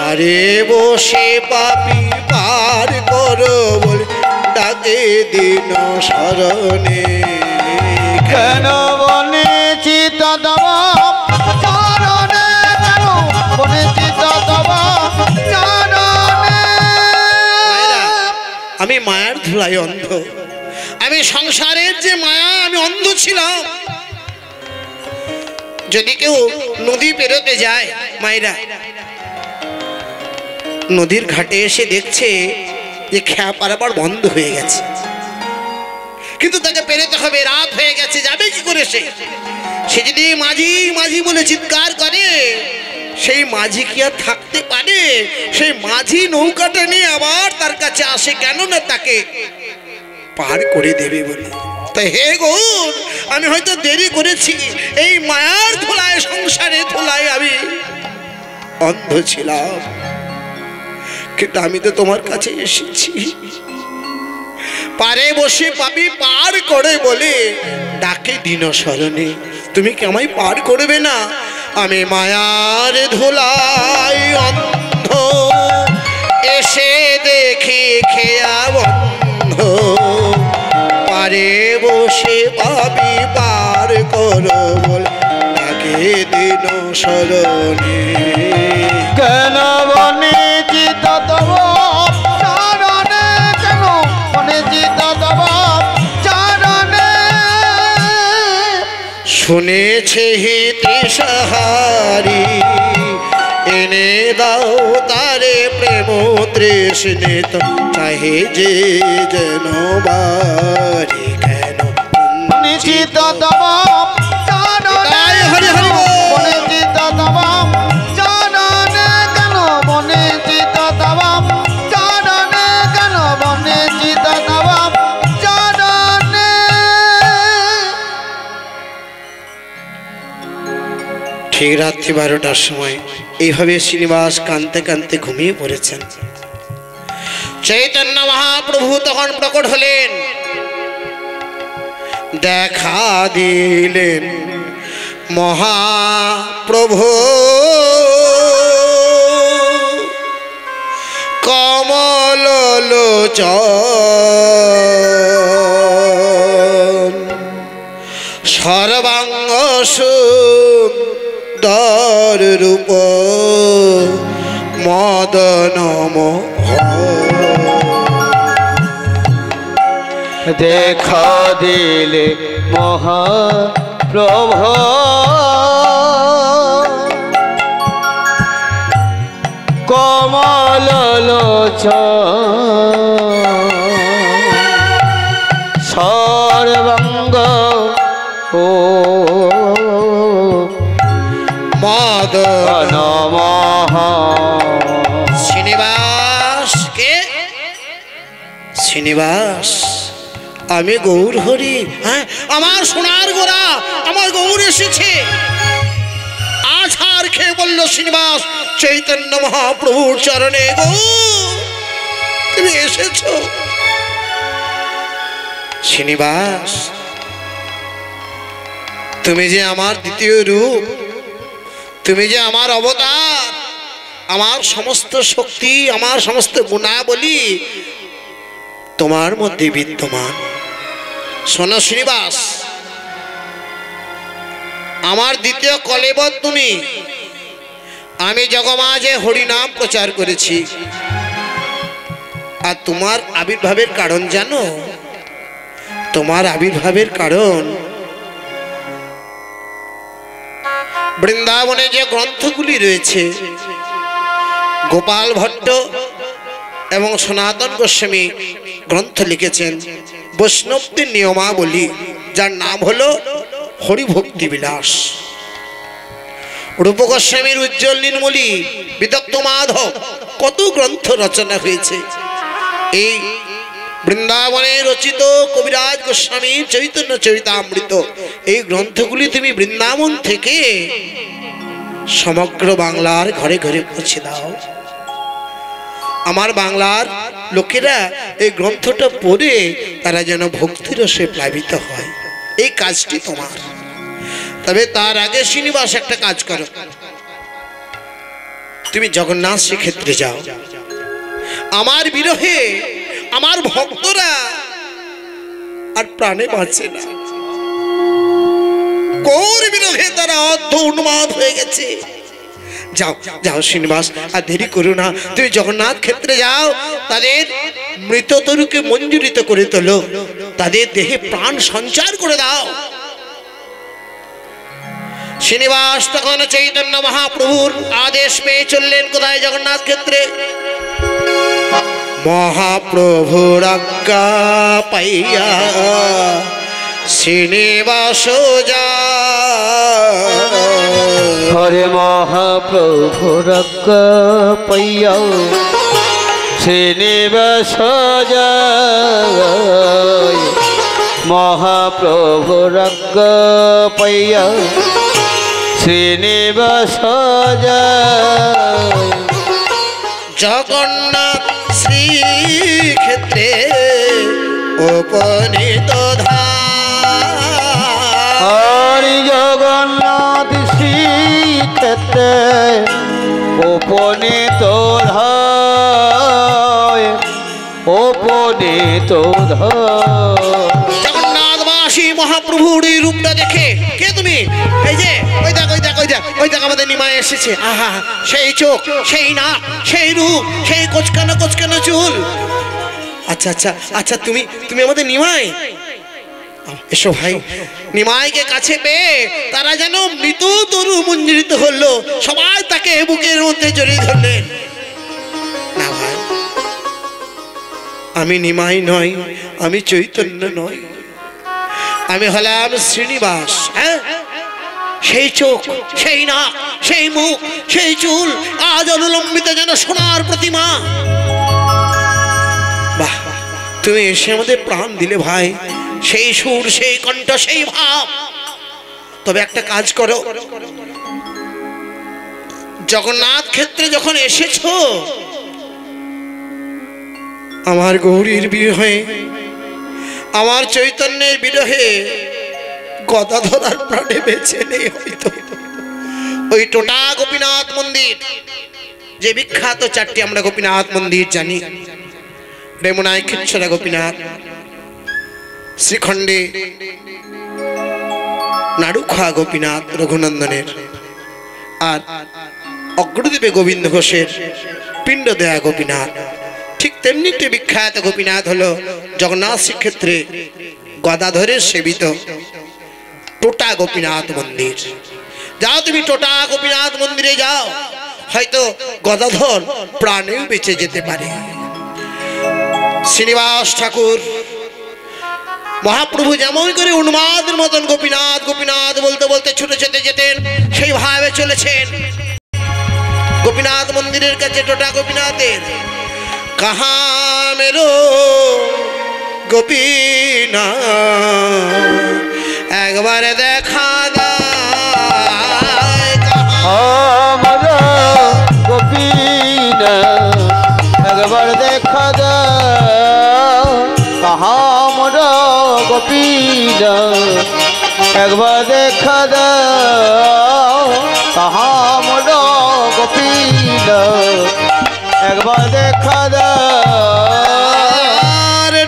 আরে বসে পাপি পার করো বলে ডাকে দিন শরণে।
কেন বনেছি দাদা চরণে, কেন বনেছি দাদা চরণে।
আমি মায়ার ধুলাই অন্ধ, আমি সংসারের যে মায়া আমি অন্ধ ছিলাম। যদি কেউ নদী পেরোতে যায় মায়েরা, নদীর ঘাটে এসে দেখছে যে খেয়া পারাবার বন্ধ হয়ে গেছে, কিন্তু তাকে পেরোতে হবে, রাত হয়ে গেছে, যাবে কি করে সে? সে যদি মাঝি মাঝি বলে চিৎকার করে, সেই মাঝি কি আর থাকতে পারে? সেই মাঝি নৌকাটা নিয়ে আবার তার কাছে আসে, কেন না তাকে পার করে দেবে বলে। তাই হে গৌর, আমি হয়তো দেরি করেছি, এই মায়ার ধুলায়, সংসারে ধুলায় আমি অন্ধ ছিলাম, কিন্তু আমি তো তোমার কাছে এসেছি। পারে বসে পাবি পার করে বলে ডাকে দিন শরণে। তুমি কি আমায় পার করবে না? আমি মায়ার ধুলাই অন্ধ, এসে দেখি খেয়া বন্ধ। পারে বসে পাবি পার করো বলে ডাকে দিন শরণে।
কেন বনেছি দাদা চরণে, কেন বনেছি দাদা চরণে।
শুনেছে হিতে সাহারি, এনে দাও তারে প্রেম তৃষ্ণে, তো চাহে যে যেন বাড়ি। কেন
বনেছি দাদা চরণে,
হরি হরি বল।
বনেছি দাদা চরণে, কেন বনেছি দাদা চরণে, কেন বনেছি দাদা চরণে।
ঠিক রাত্রি 12টার সময় এইভাবে শ্রীনিবাস কাঁদতে কাঁদতে ঘুমিয়ে পড়েছেন। চৈতন্য মহাপ্রভু তখন প্রকট হলেন, দেখা দিলেন মহাপ্রভু কমল লোচন, সর্বাঙ্গ সুন্দর রূপ মদন
দেখা দিলে মহাপ্রভু কমল লোচন, সর্বাঙ্গ ও
মদন
মহা।
শ্রীনিবাস কে? শ্রীনিবাস আমি গৌর হরি। হ্যাঁ, আমার সোনার গোরা, আমার গৌর এসেছে। আছাড় খেয়ে বলল শ্রীনিবাস, চৈতন্য মহাপ্রভুর চরণে, গৌর তুমি এসেছো। শ্রীনিবাস তুমি যে আমার দ্বিতীয় রূপ, তুমি যে আমার অবতার, আমার সমস্ত শক্তি, আমার সমস্ত গুণাবলী তোমার মধ্যে বিদ্যমান। শোনো শ্রীনিবাস, আমার দ্বিতীয় কলেবর তুমি। আমি জগমাঝে হরিনাম প্রচার করেছি। আর তোমার আবির্ভাবের কারণ জানো? তোমার আবির্ভাবের কারণ বৃন্দাবনে যে গ্রন্থগুলি রয়েছে, গোপাল ভট্ট এবং সনাতন গোস্বামী গ্রন্থ লিখেছেন বৈষ্ণবদের নিয়মাবলী, যার নাম হলো হরিভক্তি বিলাস। রূপ গোস্বামীর উজ্জ্বল নীলমণি, বিদগ্ধ মাধব, কত গ্রন্থ রচনা হয়েছে। এই বৃন্দাবনে রচিত কবিরাজ গোস্বামীর চৈতন্য চরিতামৃত, এই গ্রন্থগুলি তুমি বৃন্দাবন থেকে সমগ্র বাংলার ঘরে ঘরে পৌঁছে দাও। আমার বাংলার লোকেরা এই গ্রন্থটা পড়ে তারা যেন ভক্তিরসে প্লাবিত হয়, এই কাজটি তোমার। তবে তার আগে শ্রীনিবাস একটা কাজ করো, তুমি জগন্নাথ শ্রীক্ষেত্রে যাও। আমার বিরহে আমার ভক্তরা আর প্রাণে বাঁচে না, গৌর বিরহে তারা অর্ধ উন্মাদ হয়ে গেছে। যাও যাও শ্রীনিবাস, আর দেরি করো না, তুমি জগন্নাথ ক্ষেত্রে যাও, তাদের মৃত তরুকে মঞ্জুরিত করে তোলো, তাদের দেহে প্রাণ সঞ্চার করে দাও। শ্রীনিবাস তখন চৈতন্য মহাপ্রভুর আদেশ পেয়ে চললেন কোথায়? জগন্নাথ ক্ষেত্রে। মহাপ্রভুর আজ্ঞা পাইয়া শ্রীনিবাস যায়।
হরে মহাপ্রভুর আজ্ঞা পাইয়া শ্রীনিবাস যায়। মহাপ্রভুর আজ্ঞা পাইয়া শ্রীনিবাস যায়।
জগন্নাথ শ্রীক্ষেত্রে উপনীত
হরি জগন্নাথ শ্রীক্ষেত্রে উপনীত ধায়, উপনীত ধায়।
জগন্নাথবাসী মহাপ্রভুর এই রূপটা দেখে, কে তুমি? এই যে ওই দেখ ওই দেখ ওই দেখ ওই দেখ আমাদের নিমাই এসেছে। আহা, সেই চোখ, সেই নাক, সেই রূপ, সেই কোচকানো কোচকানো চুল। আচ্ছা আচ্ছা আচ্ছা, তুমি তুমি আমাদের নিমাই। এসো ভাই। নিমাইকে কাছে পেয়ে তারা যেন মৃত তরু মঞ্জুরিত হলো, সবাই তাকে বুকের মধ্যে জড়িয়ে ধরলেন। না ভাই, আমি নিমাই নই, আমি চৈতন্য নই, আমি হলাম শ্রীনিবাস। হ্যাঁ, সেই চোখ, সেই নাক, সেই মুখ, সেই চুল আজ অনুলম্বিত যেন সোনার প্রতিমা। বাহ, তুমি এসে আমাদের প্রাণ দিলে ভাই, সেই সুর, সেই কণ্ঠ, সেই ভাব। তবে একটা কাজ করো, জগন্নাথ ক্ষেত্রে যখন এসেছো, আমার গৌরীর বিরহে, আমার চৈতন্যের বিরহে গদাধর আর প্রাণে বেঁচে নেই হয়তো। ওই টোটা গোপীনাথ মন্দির, যে বিখ্যাত চারটি আমরা গোপীনাথ মন্দির জানি, রেমুনায় খিচ্ছরা গোপীনাথ, শ্রীখণ্ডে নাড়ুখা গোপীনাথ রঘুনন্দনের, আর অগ্রদ্বীপে গোবিন্দ ঘোষের পিণ্ড দেয়া গোপীনাথ। ঠিক তেমনি একটি বিখ্যাত গোপীনাথ হলো জগন্নাথ শ্রীক্ষেত্রে গদাধরের সেবিত টোটা গোপীনাথ মন্দির। যাও তুমি টোটা গোপীনাথ মন্দিরে যাও, হয়তো গদাধর প্রাণেও বেঁচে যেতে পারে। শ্রীনিবাস ঠাকুর মহাপ্রভু যেমন করে উন্মাদের মতন গোপীনাথ গোপীনাথ বলতে বলতে ছুটে যেতে যেতেন, সেইভাবে চলেছেন গোপীনাথ মন্দিরের কাছে। টোটা গোপীনাথের কাহা মেরো গোপীনাথ, একবার দেখা দায়।
আমরা গোপীনাথ, একবার দেখা দাও। কাহা আমরা গোপীনাথ, একবার দেখা দাও। কাহা আমরা গোপীনাথ, একবার দেখা দাও।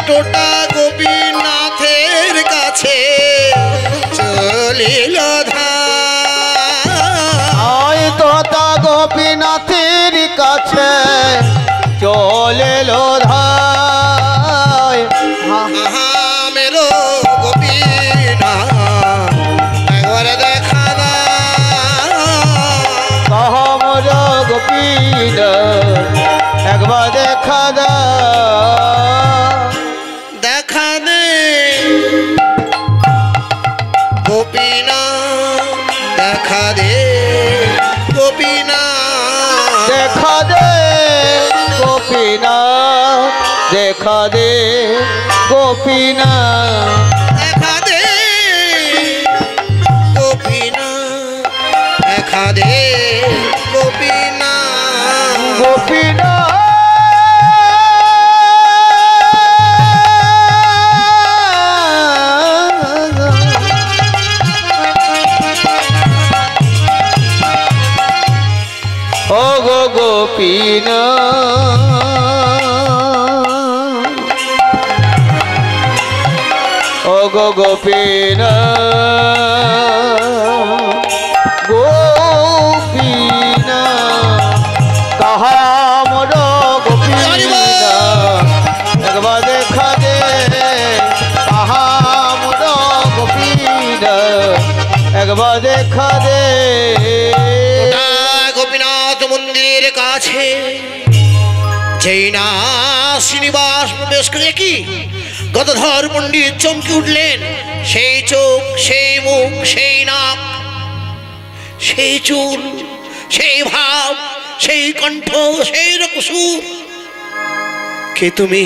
টোটা গোপীনাথের কাছে চলিল ধায়।
টোটা গোপীনাথের কাছে চলিল ধায়।
মেরো গোপীনাথ, একবার দেখা দাও।
কাহা মোর গোপীনাথ, দেখা দা
দেখা দে গোপীনা দেখা দে গোপীনা
দেখা দে গোপীনা দেখা দে গোপীনা
দেখা দে গোপীনা দেখা দে গোপীনা
গোপীনা ও গো গোপীনা ও গো গোপীনা গোপীনা কাহা মোর গোপীনা একবার দেখা দে কাহা মোর গোপীনা একবার দেখা দে
গোপীনাথ মন্দিরের কাছে যেই না শ্রীনিবাস প্রবেশ করে কি গদাধর পণ্ডিত চমকে উঠলেন। সেই চোখ, সেই মুখ, সেই নাক, সেই চুল, সেই ভাব, সেই কণ্ঠ, সেই রকসুর। কে তুমি?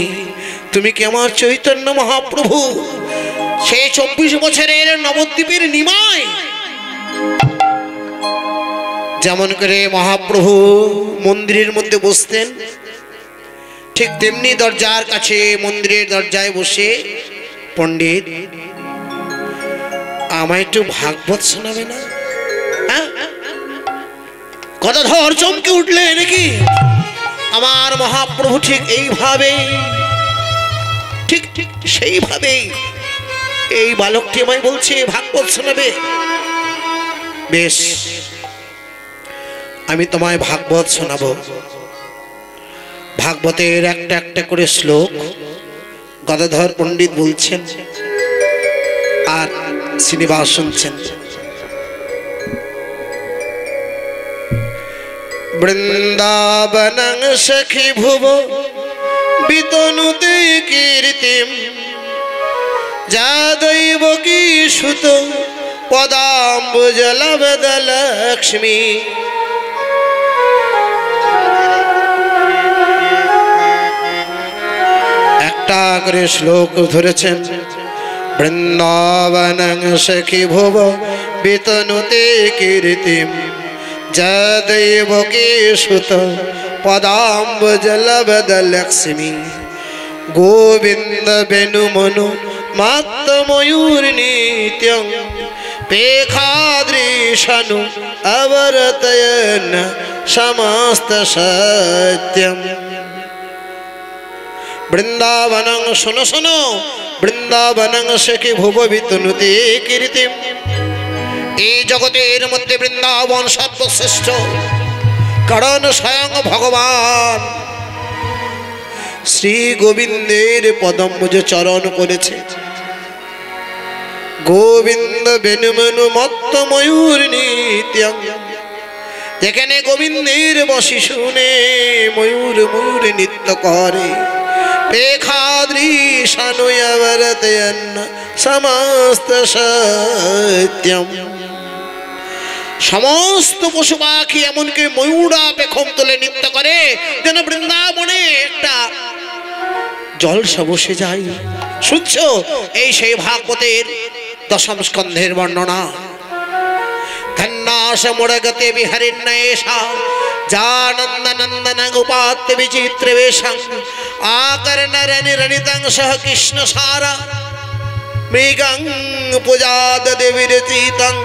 তুমি কি আমার চৈতন্য মহাপ্রভু, সেই 24 বছরের নবদ্বীপের নিমাই? যেমন করে মহাপ্রভু মন্দিরের মধ্যে বসতেন, ঠিক তেমনি দরজার কাছে মন্দিরের দরজায় বসে, পণ্ডিত আমায় একটু ভাগবত শোনাবে না? গদাধর চমকে উঠলে নাকি আমার মহাপ্রভু ঠিক এইভাবে, ঠিক ঠিক সেইভাবেই এই বালকটি আমায় বলছে ভাগবত শোনাবে। বেশ, আমি তোমায় ভাগবত শোনাবো। ভাগবতের একটা একটা করে শ্লোক গদাধর পণ্ডিত বলছেন আর শ্রীনিবাস শুনছেন। বৃন্দাবনং সখী ভুব বিতনুতে কীর্তিম যাদৈব কি সুত পদাম্বুজলবদ লক্ষ্মী। একটা করে শ্লোক ধরেছেন। বৃন্দাবনং সখী ভুব বিতনুতে কীর্তিম যাদৈব কি সুত পদাম্বুজলবদ লক্ষ্মী। গোবিন্দ বেণু মনু মাত্ত ময়ূর নিত্যং পেখাদৃশানু অবরতয়ন সমস্ত সত্যম। বৃন্দাবনং, শোনো শোনো, বৃন্দাবনং সখী ভুব বিতনুতে কীর্তিম। এই জগতের মধ্যে বৃন্দাবন সর্বশ্রেষ্ঠ, কারণ স্বয়ং ভগবান শ্রী গোবিন্দের পদম্বজ চরণ করেছে। গোবিন্দ বেনুমনু মত্ত ময়ূর নিত্যং। যেখানে গোবিন্দের বসি শুনে ময়ূর ময়ূর নৃত্য করে। পেখাদৃশানুয়বরতয়ন সমস্ত সত্যম। সমস্ত পশু পাখি এমনকি ময়ূরা পেখম তুলে নৃত্য করে, যেন বৃন্দাবনে একটা জলসা বসে যায়। শুনছ? এই সেই ভাগবতের দশম স্কন্ধের বর্ণনা। ধন্যাস মুড়গতে বিহরিণ্যেষা জানন্দ নন্দন গোপাত্য বিচিত্র বেশং আকর্ণরনিরণিতং সহ কৃষ্ণ সারা মৃগং পূজাদ দেবীর চিতং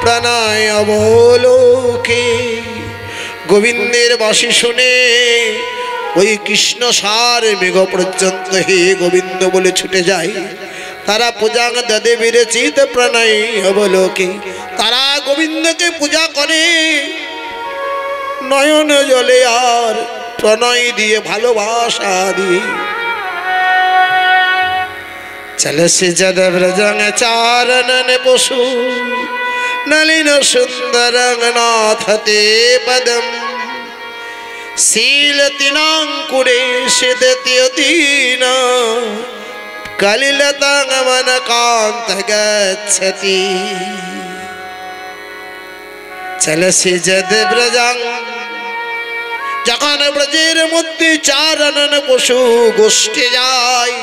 প্রণয় অবলোকে। গোবিন্দের বাসি শুনে ওই কৃষ্ণ সার মৃগ পর্যন্ত হে গোবিন্দ বলে ছুটে যায়। তারা পূজাং দেবীর চিত প্রণয় অবলোকে। তারা গোবিন্দকে পূজা করে নয়ন জলে আর প্রণয় দিয়ে, ভালোবাসা দিয়ে। চলসি জদ ব্রজং চারণন পশু নলিন সুন্দরং নাথ তে পদম শীল তিনাঙ্কুরে সিদতিয়তিন কলিলতাং মনকান্ত গচ্ছতি চলসি যদ ব্রজং। যখন ব্রজের মধ্যে চারণ পশু গোষ্ঠী যায়,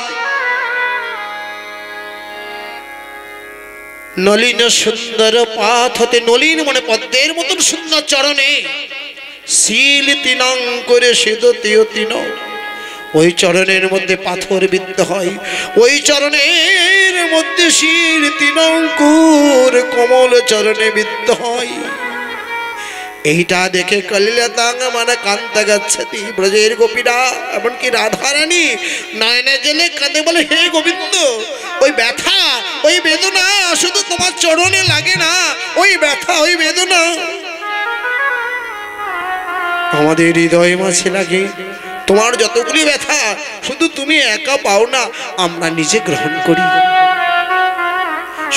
নলিন সুন্দর পাথ হতে, নলিন মানে পদ্মের মতন সুন্দর চরণে, শীল তিনাঙ্কুরে সিদতিয়তিন, ওই চরণের মধ্যে পাথর বিদ্ধ হয়, ওই চরণের মধ্যে শীল তিনাঙ্কুর কমল চরণে বিদ্ধ হয়। এইটা দেখে কলিলতাং মানে কান্তা গচ্ছতি, ব্রজের গোপীরা এমনকি রাধারানী নয়নে জেলে কাঁদে, বলে হে গোবিন্দ, ওই ব্যথা ওই বেদনা শুধু তোমার চরণে লাগে না, ওই ব্যথা ওই বেদনা আমাদের হৃদয় মাঝে লাগে। তোমার যতগুলি ব্যথা শুধু তুমি একা পাও না, আমরা নিজে গ্রহণ করি।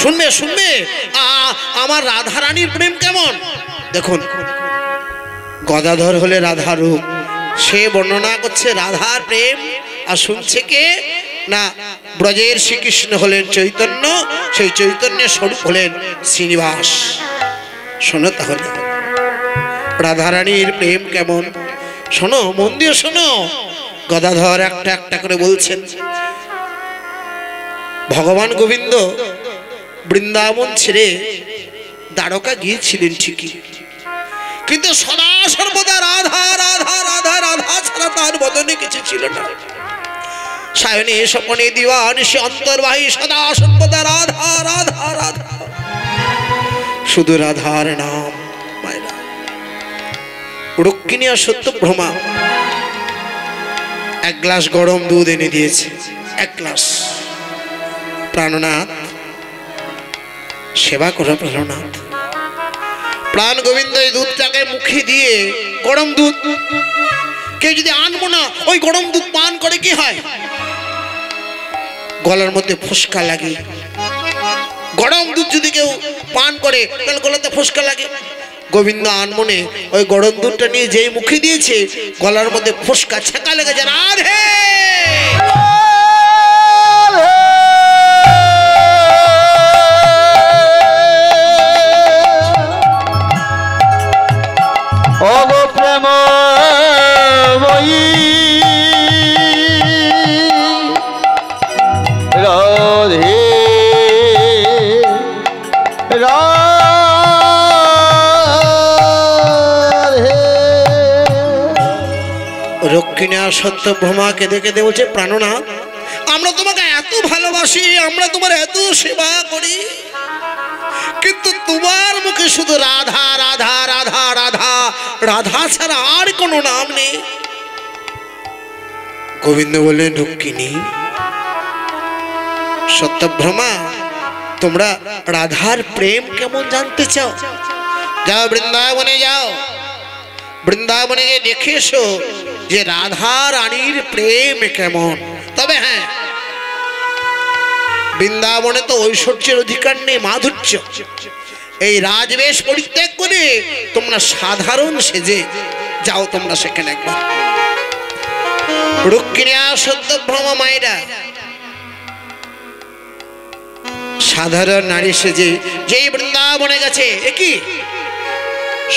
শুনবে শুনবে আমার রাধারানীর প্রেম কেমন। দেখুন, গদাধর হলে রাধা রূপ, সে বর্ণনা করছে রাধার প্রেম, আর শুনছে কে না ব্রজের শ্রীকৃষ্ণ হলেন চৈতন্য, সেই চৈতন্যের স্বরূপ হলেন শ্রীনিবাস। শোনো তাহলে রাধারানীর প্রেম কেমন, শোনো, মন দিয়ে শোনো। গদাধর একটা একটা করে বলছেন, ভগবান গোবিন্দ বৃন্দাবন ছেড়ে দ্বারকা গিয়েছিলেন ঠিকই, কিন্তু সদা সর্বদা রাধা রাধা রাধা রাধা ছাড়া তার বদনে কিছু ছিল না। সায়নে স্বপনে দিবানিশি অন্তর্বাহী সদা সর্বদা রাধা রাধা রাধা, শুধু রাধার নাম। রুক্মিণী আর সত্যভামা এক গ্লাস গরম দুধ এনে দিয়েছে, এক গ্লাস। প্রাণনাথ সেবা করো, প্রাণনাথ। প্রাণ গোবিন্দ এই দুধটাকে মুখে দিয়ে, গরম দুধ, কেউ যদি আনবো না ওই গরম দুধ পান করে কি হয়, গলার মধ্যে ফুসকা লাগে। গরম দুধ যদি কেউ পান করে তাহলে গলাতে ফুসকা লাগে। গোবিন্দ আনমনে ওই গরম দুধটা নিয়ে যেই মুখে দিয়েছে, গলার মধ্যে ফুসকা ছেঁকা লেগেছে। রাধে
অগো প্রেম রাধে
রক্ষিণী আর সত্যভামাকে দেখে দে বলছে, প্রাণনাথ আমরা তোমাকে এত ভালোবাসি, আমরা তোমার এত সেবা করি, কিন্তু তোমার মুখে শুধু রাধা রাধা রাধা রাধা রাধা ছাড়া আর কোনো নাম নেই। গোবিন্দ বললেন, রক্ষিণী সত্যভামা তোমরা রাধার প্রেম কেমন জানতে চাও, যাও বৃন্দাবনে যাও, বৃন্দাবনে গিয়ে দেখে এসো যে রাধা রানীর প্রেম কেমন। তবে হ্যাঁ, বৃন্দাবনে তো ঐশ্বর্যের অধিকার নেই, মাধুর্য। এই রাজবেশ পরিত্যাগ করে তোমরা সাধারণ সেজে যাও, তোমরা সেখানে একবার। রুক্মিণী আর সত্যভামা মায়েরা সাধারণ নারী সেজে যেই বৃন্দাবনে গেছে, একই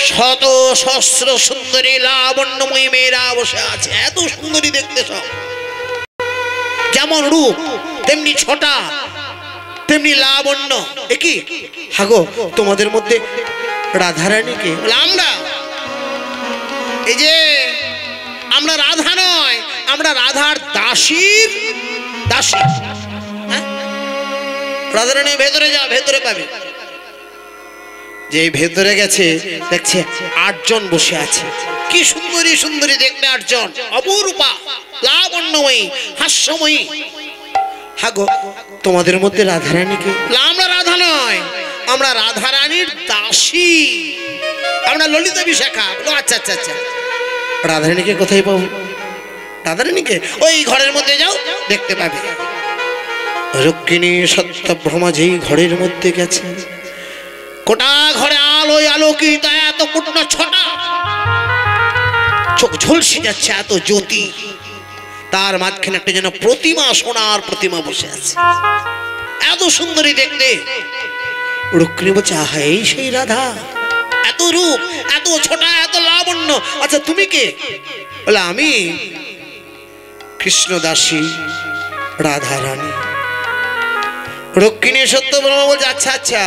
শত সহস্র সুন্দরী লাবণ্যময়ী মেয়েরা বসে আছে, এত সুন্দরী দেখতে সব, যেমন রূপ তেমনি ছোটা তেমনি লাবণ্য। একই হাগো তোমাদের মধ্যে রাধারানীকে, আমরা এই যে আমরা রাধা নয়, আমরা রাধার দাসীর দাসী। রাধারানী ভেতরে যা, ভেতরে পাবে। যে ভেতরে গেছে দেখছে 8 জন বসে আছে, কি সুন্দরী সুন্দরী দেখতে 8 জন, অপরূপা লাবণ্যময়ী হাস্যময়ী। হাগো তোমাদের মধ্যে রাধারানীকে, আমরা রাধা নয়, আমরা রাধারানীর দাসী, আমরা ললিতা বিশাখা। আচ্ছা আচ্ছা আচ্ছা, রাধারানীকে কোথায় পাবো? রাধারানীকে ওই ঘরের মধ্যে যাও, দেখতে পাবে। রুক্মিণী সত্যভামা যেই ঘরের মধ্যে গেছে, গোটা ঘরে আলোয় আলোকিত, এত পূর্ণ চোখ ঝলসে যাচ্ছে, এত জ্যোতি। তার মাঝখানে একটা যেন প্রতিমা, সোনার প্রতিমা বসে আছে, এত সুন্দরী দেখতে। রুক্মিণী বলছে, আহা, এই সেই রাধা, এত রূপ, এত ছোটা, এত লাবণ্য। আচ্ছা তুমি কে? বলে, আমি কৃষ্ণদাসী রাধা রানী। রুক্মিণী সত্যভামা বলছে, আচ্ছা আচ্ছা,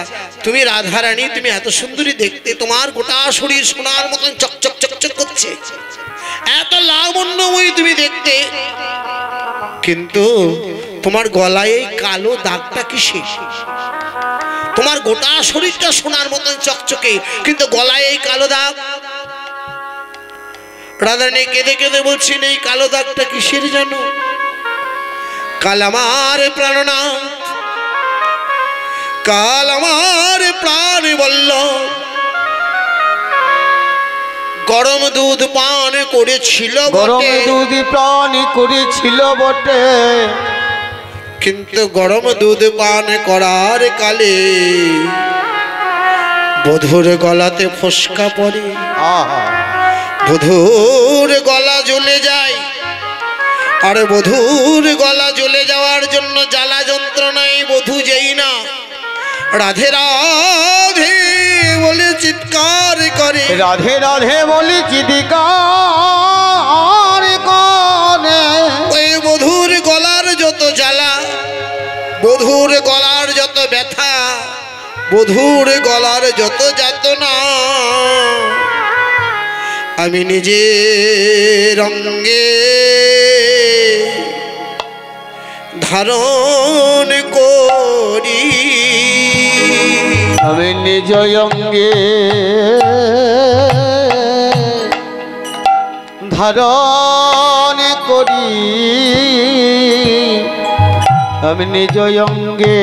তুমি রাধা রানী, তুমি এত সুন্দরী দেখতে, তোমার গোটা শরীর সোনার মতন চকচক চকচক করছে, এত লাবণ্যময়ী তুমি দেখতে, কিন্তু তোমার গলায় এই কালো দাগটা কিসের? তোমার গোটা শরীরটা সোনার মতন চকচকে, কিন্তু গলায় এই কালো দাগ। রাধারানী কেঁদে কেঁদে বলছেন, এই কালো দাগটা কিসের জানো? কাল আমার প্রাণনাথ, কাল আমার প্রাণ বল্লভ গরম দুধ পান করেছিল,
গরম দুধ পান করেছিল বটে,
কিন্তু গরম দুধ পান করার কালে বধূর গলাতে ফোসকা পড়ে, বধূর গলা জ্বলে যায়। আর বধূর গলা জ্বলে যাওয়ার জন্য জ্বালা যন্ত্রণায় বধূ যেই না রাধে রাধে বলে চিৎকার করে,
রাধে রাধে বলে চিৎকার করে,
ওই বধূর গলার যত জ্বালা, বধূর গলার যত ব্যথা, বধূর গলার যত যাতনা, আমি নিজে রঙ্গে ধারণ করি,
আমি নিজ অঙ্গে ধারণ করি, আমি নিজ অঙ্গে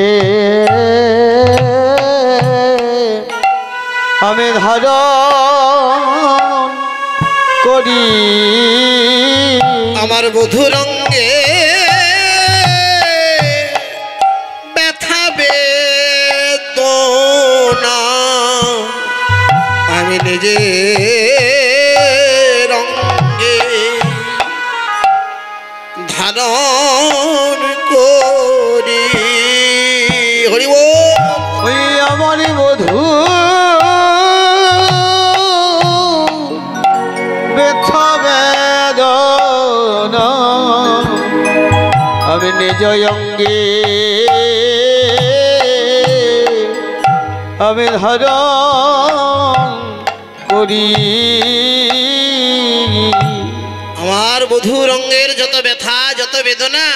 আমি ধারণ করি,
আমার বধূর অঙ্গে ব্যথা বেদনা, আমি নিজে রঙ্গে ধারণ করি। হরি বল।
ওই আমার বধূ ব্যথা বেদনা, আমি নিজ অঙ্গে আমি ধারণ করি,
আমার বধূ রঙের যত ব্যথা যত বেদনা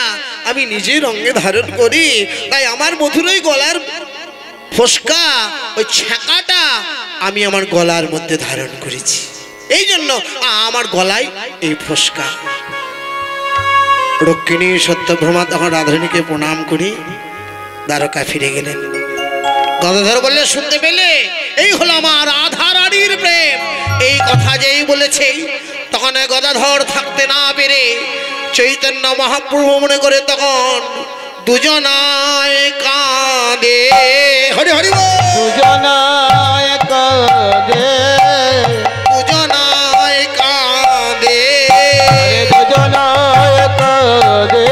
আমি নিজে রঙে ধারণ করি। তাই আমার বধূর ওই গলার ফোসকা, ওই ছ্যাঁকাটা আমি আমার গলার মধ্যে ধারণ করেছি, এই জন্য আমার গলায় এই ফোসকা। রুক্মিণী সত্যভামা তখন রাধারানীকে প্রণাম করে দ্বারকা ফিরে গেলেন। গদাধর বললে, শুনতে পেলে, এই হলো আমার রাধা রানীর প্রেম। এই কথা যেই বলেছে, তখন গদাধর থাকতে না পেরে চৈতন্য মহাপ্রভু মনে করে তখন দুজনায় কাঁদে। হরি হরি বল।
দুজনায় কাঁদে,
দুজনায় কাঁদে,
দুজনায় কাঁদে,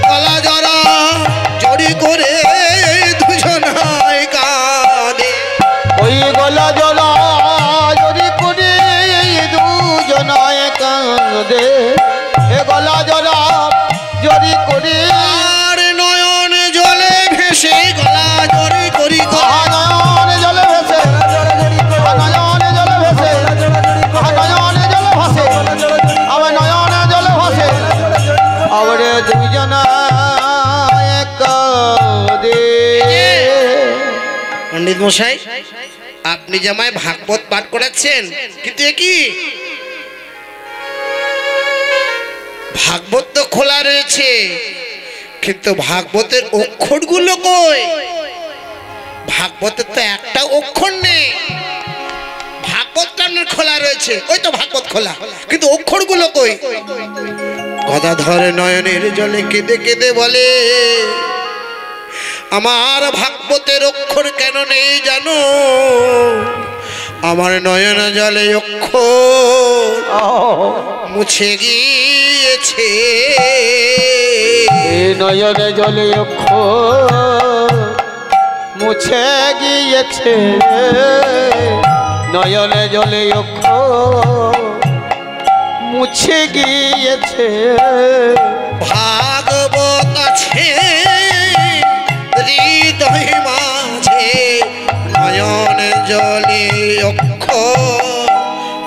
গলা জড়া জড়ি করে দুজনায় কাঁদে।
ওই গলা জলা জড়ি করে দুজনায় কাঁদে, এ গলা জলা জড়ি করে,
আর নয়ন জলে ভেসে গলা জড়ি করি
নয়ন জলে ভেসে, নয়ন জলে ভেসে, নয়ন জলে ভাসে, আবার নয়ন জলে ভাসে, আবার দুজনায় কাঁদে।
পণ্ডিত মশাই, আপনি জামায় ভাগবত পাঠ করাচ্ছেন, কিন্তু এ কি? ভাগবত তো খোলা রয়েছে, কিন্তু ভাগবতের অক্ষরগুলো কই? ভাগবতের তো একটা অক্ষর নেই। ভাগবতটা খোলা রয়েছে, ওই তো ভাগবত খোলা, কিন্তু অক্ষরগুলো কই? গদাধর নয়নের জলে কেঁদে কেঁদে বলে, আমার ভাগবতের অক্ষর কেন নেই জানো? আমার নয়ন জলে অক্ষর মুছে গিয়েছে,
নয়নে জলে অক্ষর মুছে গিয়েছে, নয়নে জলে অক্ষর মুছে গিয়েছে।
ভাগবত আছে হৃদয় মাঝে, নয়ন জলে অক্ষর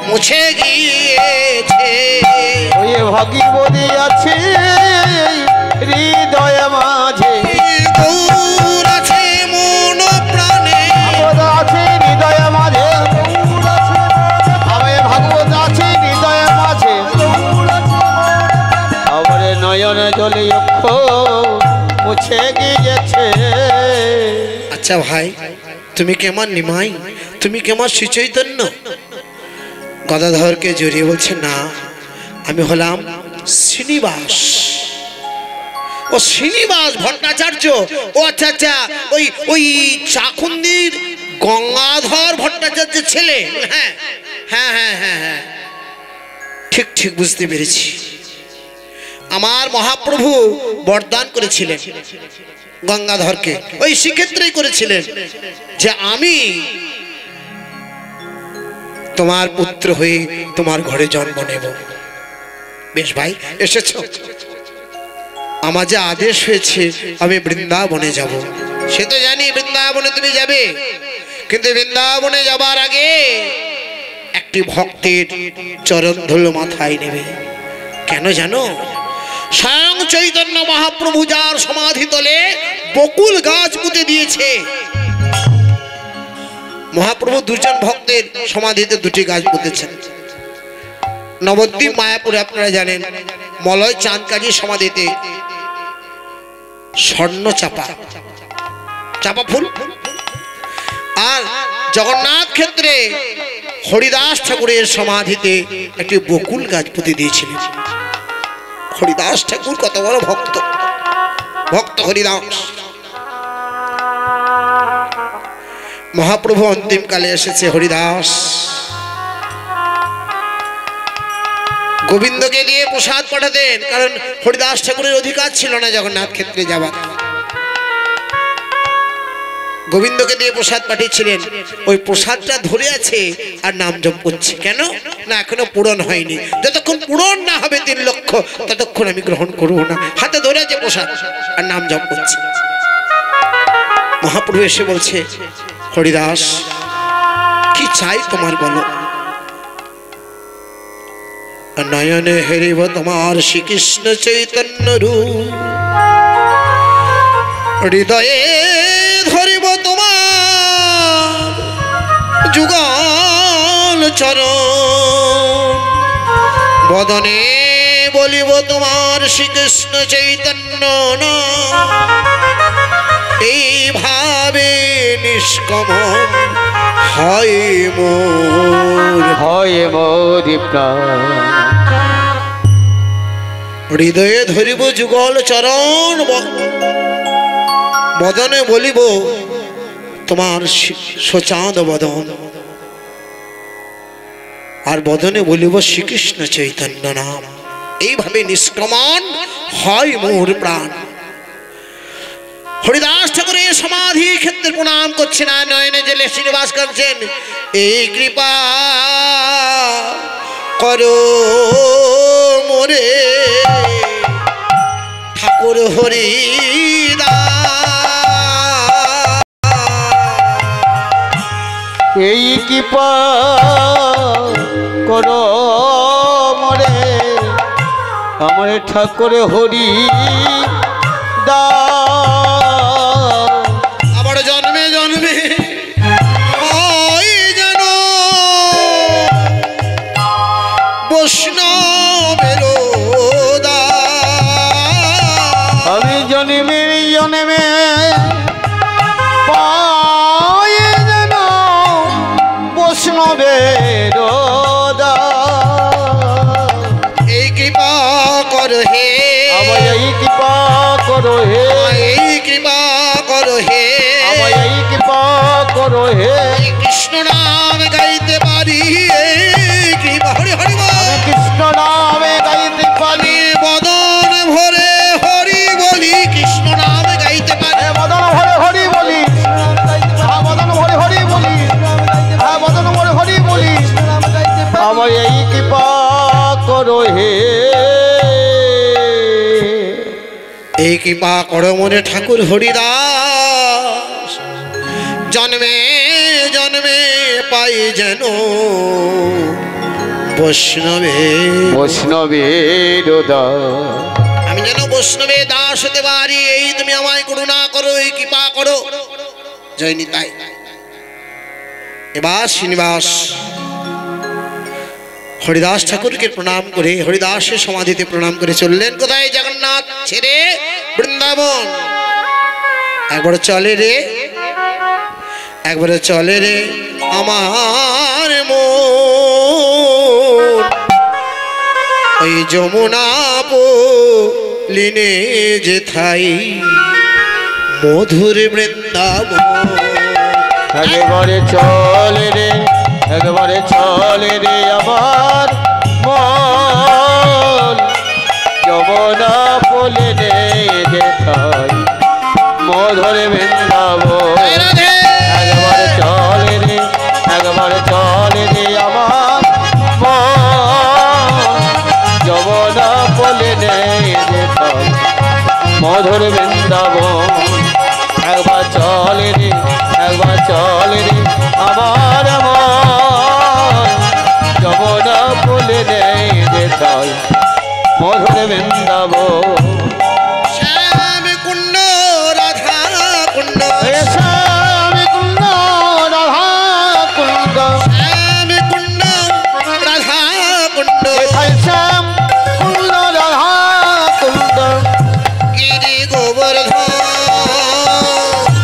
মুছে গিয়েছে।
ওই ভাগবতী আছে হৃদয় মাঝে,
গৌর আছে মন প্রাণে,
আছে হৃদয় মাঝে, আমার ভাগবত আছে হৃদয় মাঝে, আমার নয়ন জলে অক্ষর মুছে গিয়েছে।
আচ্ছা ভাই, তুমি কেমন নিমাই, তুমি কেমন শ্রী চৈতন্য? গদাধরকে জড়িয়ে বলছে, না আমি হলাম শ্রীনিবাস। ও শ্রীনিবাস ভট্টাচার্য, ও আচ্ছা আচ্ছা, ওই ওই চাকুন্দির গঙ্গাধর ভট্টাচার্যের ছেলে। হ্যাঁ হ্যাঁ হ্যাঁ হ্যাঁ হ্যাঁ, ঠিক ঠিক বুঝতে পেরেছি। আমার মহাপ্রভু বরদান করেছিলেন গঙ্গাধরকে, ওই শ্রীক্ষেত্রেই করেছিলেন যে আমি তোমার পুত্র হয়ে তোমার ঘরে জন্ম নেব। বেশ ভাই, এসেছো, আমার যে আদেশ হয়েছে আমি বৃন্দাবনে যাব, সে তো জানি বৃন্দাবনে তুমি যাবে, কিন্তু বৃন্দাবনে যাবার আগে একটি ভক্তের চরণ ধুলো মাথায় নেবে। কেন জানো? স্বয়ং চৈতন্য মহাপ্রভু যার সমাধি তলে বকুল গাছ পুঁতে দিয়েছে, মহাপ্রভু দুজন ভক্তের সমাধিতে দুটি গাছ পুঁতেছেন। নবদ্বীপ মায়াপুরে আপনারা জানেন মলয় চাঁদ কাজীর সমাধিতে স্বর্ণ চাপা চাপা ফুল, আর জগন্নাথ ক্ষেত্রে হরিদাস ঠাকুরের সমাধিতে একটি বকুল গাছ পুঁতে দিয়েছিলেন। হরিদাস ঠাকুর কত বড় ভক্ত, ভক্ত হরিদাস। মহাপ্রভু অন্তিমকালে এসেছে হরিদাস গোবিন্দকে দিয়ে প্রসাদ পাঠাতেন, কারণ হরিদাস ঠাকুরের অধিকার ছিল না জগন্নাথ ক্ষেত্রে যাবার। গোবিন্দকে দিয়ে প্রসাদ পাঠিয়েছিলেন, ওই প্রসাদটা ধরে আছে আর নাম জপ করছে। কেন না? এখনো পূরণ হয়নি, যতক্ষণ পূরণ না হবে 3 লক্ষ ততক্ষণ আমি গ্রহণ করবো না। হাতে ধরে আছে প্রসাদ আর নাম জপ করছে। মহাপ্রভু এসে বলছে, হরিদাস কি চাই তোমার বলো? নয়নে হেরিব তোমার শ্রীকৃষ্ণ চৈতন্য রূপ, হৃদয়ে ধরিব তোমার যুগল চরণ, বদনে বলিব তোমার শ্রীকৃষ্ণ চৈতন্য নাম। এইভাবে নিষ্কমন হয় মোর,
হয় মোর প্রাণ,
হৃদয়ে ধরিব যুগল চরণ, বদনে বলিব তোমার সচাঁদ বদন, আর বদনে বলিব শ্রীকৃষ্ণ চৈতন্য নাম। এইভাবে নিষ্ক্রমণ হয় মোর প্রাণ। হরিদাস ঠাকুরের সমাধি ক্ষেত্রে প্রণাম করছে না, নয়নে জেলে শ্রীনিবাস করছেন, এই কৃপা করো মোরে ঠাকুর হরিদাস,
এই কৃপা করো মোরে আমার ঠাকুর হরিদাস।
আবার জন্মে জন্মে হয় যেন বৈষ্ণবের দাস,
আমি জন্মে জন্মে পাই যেন বৈষ্ণবের দাস।
এই কৃপা করো হে,
আমার এই কৃপা করো হে,
এই কৃপা করো হে,
আমার এই কৃপা করো হে
কৃষ্ণ নাম গাইতে পারি কৃপা হরি হরি বল।
আমি কৃষ্ণ নামে গাইতে পারি
বদন ভরে হরি বলি কৃষ্ণ নাম গাইতে পারি
মদন ভরে হরি বলি হ্যাঁ মদন ভরে হরি বলি হ্যাঁ মদন ভরে হরি বলি আমার এই কৃপা করো হে
এই কৃপা করো মনে ঠাকুর হরিদাস জন্মে জন্মে পাই যেন বৈষ্ণবে
বৈষ্ণবের
আমি যেন বৈষ্ণবে দাস হতে পারি এই তুমি আমায় করুণা করো এই কৃপা করো জয় নিতাই। এবার শ্রীনিবাস হরিদাস ঠাকুরকে প্রণাম করে হরিদাসের সমাধিতে প্রণাম করে চললেন কোথায়? জগন্নাথ ছেড়ে বৃন্দাবন। একবার চলে রে একবারে চলে রে আমার মন ওই যমুনা লিনে যেথাই মধুর বৃন্দাবন।
একবারে চলে রে একবারে চলে রে আমার মন যমুনা পলে নে যেথাই মধুর বৃন্দাবন। একবারে চলে রে একবারে চলে রে আমার মন যমুনা পলে নে যেথাই মধুর বৃন্দাবন। একবার চলে রে একবার চলে রে আমার মন যমুনা পলে নে যেথাই মধুর বৃন্দাবন।
শ্যাম কুণ্ড রাধা কুণ্ড
শ্যাম কুণ্ড রাধা কুণ্ড
শ্যাম কুণ্ড রাধা কুণ্ড
শ্যাম কুণ্ড রাধা কুণ্ড
গিরি গোবর্ধন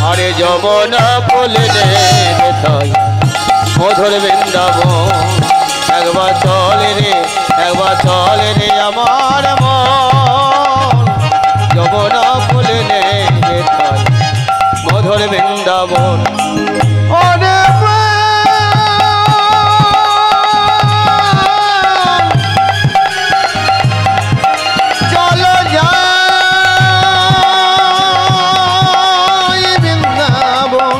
আরে যমুনা পলে নে যেথাই মধুর বৃন্দাবন। একবার চলে রে একবার চলে রে আমার মন যমুনা পলে নে যেথাই মধুর বৃন্দাবন। ওরে চলো যাই বৃন্দাবন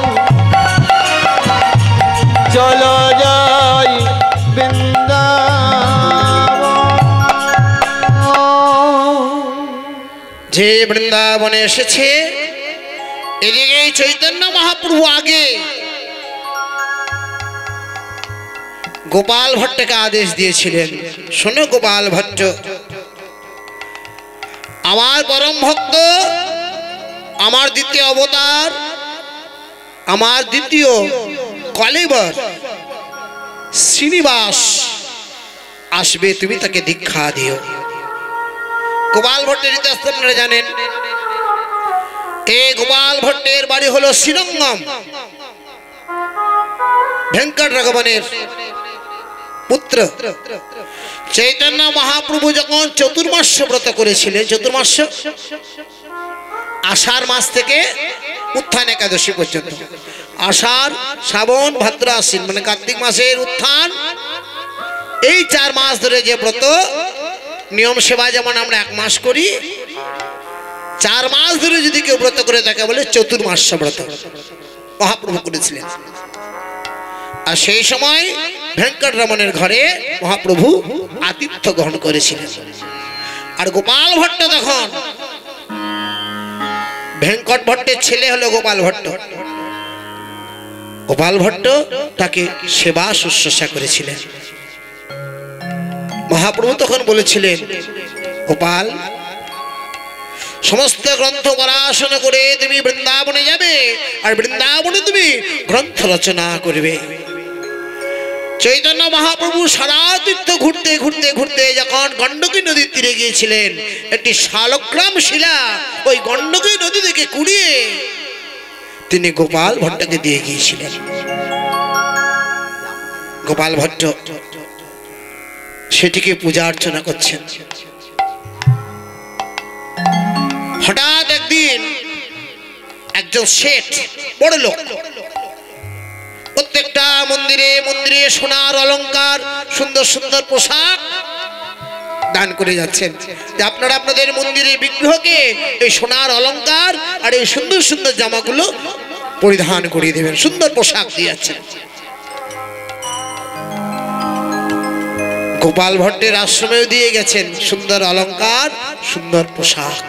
চলো যাই বৃন্দাবন।
যে বৃন্দাবনে এসেছে এদিকে চৈতন্য মহাপ্রভু আগে গোপাল ভট্টকে আদেশ দিয়েছিলেন, শোনো গোপাল ভট্ট, আমার পরম ভক্ত, আমার দ্বিতীয় অবতার, আমার দ্বিতীয় কলেবর শ্রীনিবাস আসবে, তুমি তাকে দীক্ষা দিও। গোপাল ভট্টের ইতিহাস আপনারা জানেন। এই গোপাল ভট্টের বাড়ি হলো শ্রীরঙ্গম, ভেঙ্কট রঘবনের পুত্র। চৈতন্য মহাপ্রভু যখন চতুর্মাস্য ব্রত করেছিলেন, চতুর্মাস্য আষাঢ় মাস থেকে উত্থান একাদশী পর্যন্ত, আষাঢ় শ্রাবণ ভাদ্র আশ্বিন মানে কার্তিক মাসের উত্থান, এই 4 মাস ধরে যে ব্রত নিয়ম সেবা যেমন আমরা 1 মাস করি, 4 মাস ধরে যদি কেউ ব্রত করে তাকে বলে চতুর্মাস্য ব্রত মহাপ্রভু করেছিলেন। আর সেই সময় ভেঙ্কট রমণের ঘরে মহাপ্রভু আতিথ্য গ্রহণ করেছিলেন। আর গোপাল ভট্ট তখন, ভেঙ্কট ভট্টের ছেলে হলো গোপাল ভট্ট, গোপাল ভট্ট তাকে সেবা শুশ্রূষা করেছিলেন। মহাপ্রভু তখন বলেছিলেন, গোপাল, সমস্ত গ্রন্থ পড়াশোনা করে তুমি বৃন্দাবনে যাবে, আর বৃন্দাবনে তুমি গ্রন্থ রচনা করবে। চৈতন্য মহাপ্রভু সারা তীর্থ ঘুরতে ঘুরতে ঘুরতে যখন গণ্ডকী নদীর তীরে গিয়েছিলেন, একটি শালগ্রাম শিলা ওই গণ্ডকী নদী থেকে কুড়িয়ে তিনি গোপাল ভট্টকে দিয়ে গিয়েছিলেন। গোপাল ভট্ট সেটিকে পূজা অর্চনা করছেন। হঠাৎ একদিন একজন শেঠ, বড় লোক, মন্দিরে মন্দিরে সোনার অলংকার সুন্দর সুন্দর পোশাক দান করে যাচ্ছেন যে আপনারা আপনাদের মন্দিরে বিগ্রহকে এই সোনার অলংকার আর এই সুন্দর সুন্দর জামাগুলো পরিধান করিয়ে দেবেন, সুন্দর পোশাক দিয়ে যাচ্ছেন। গোপাল ভট্টের আশ্রমেও দিয়ে গেছেন সুন্দর অলংকার সুন্দর পোশাক।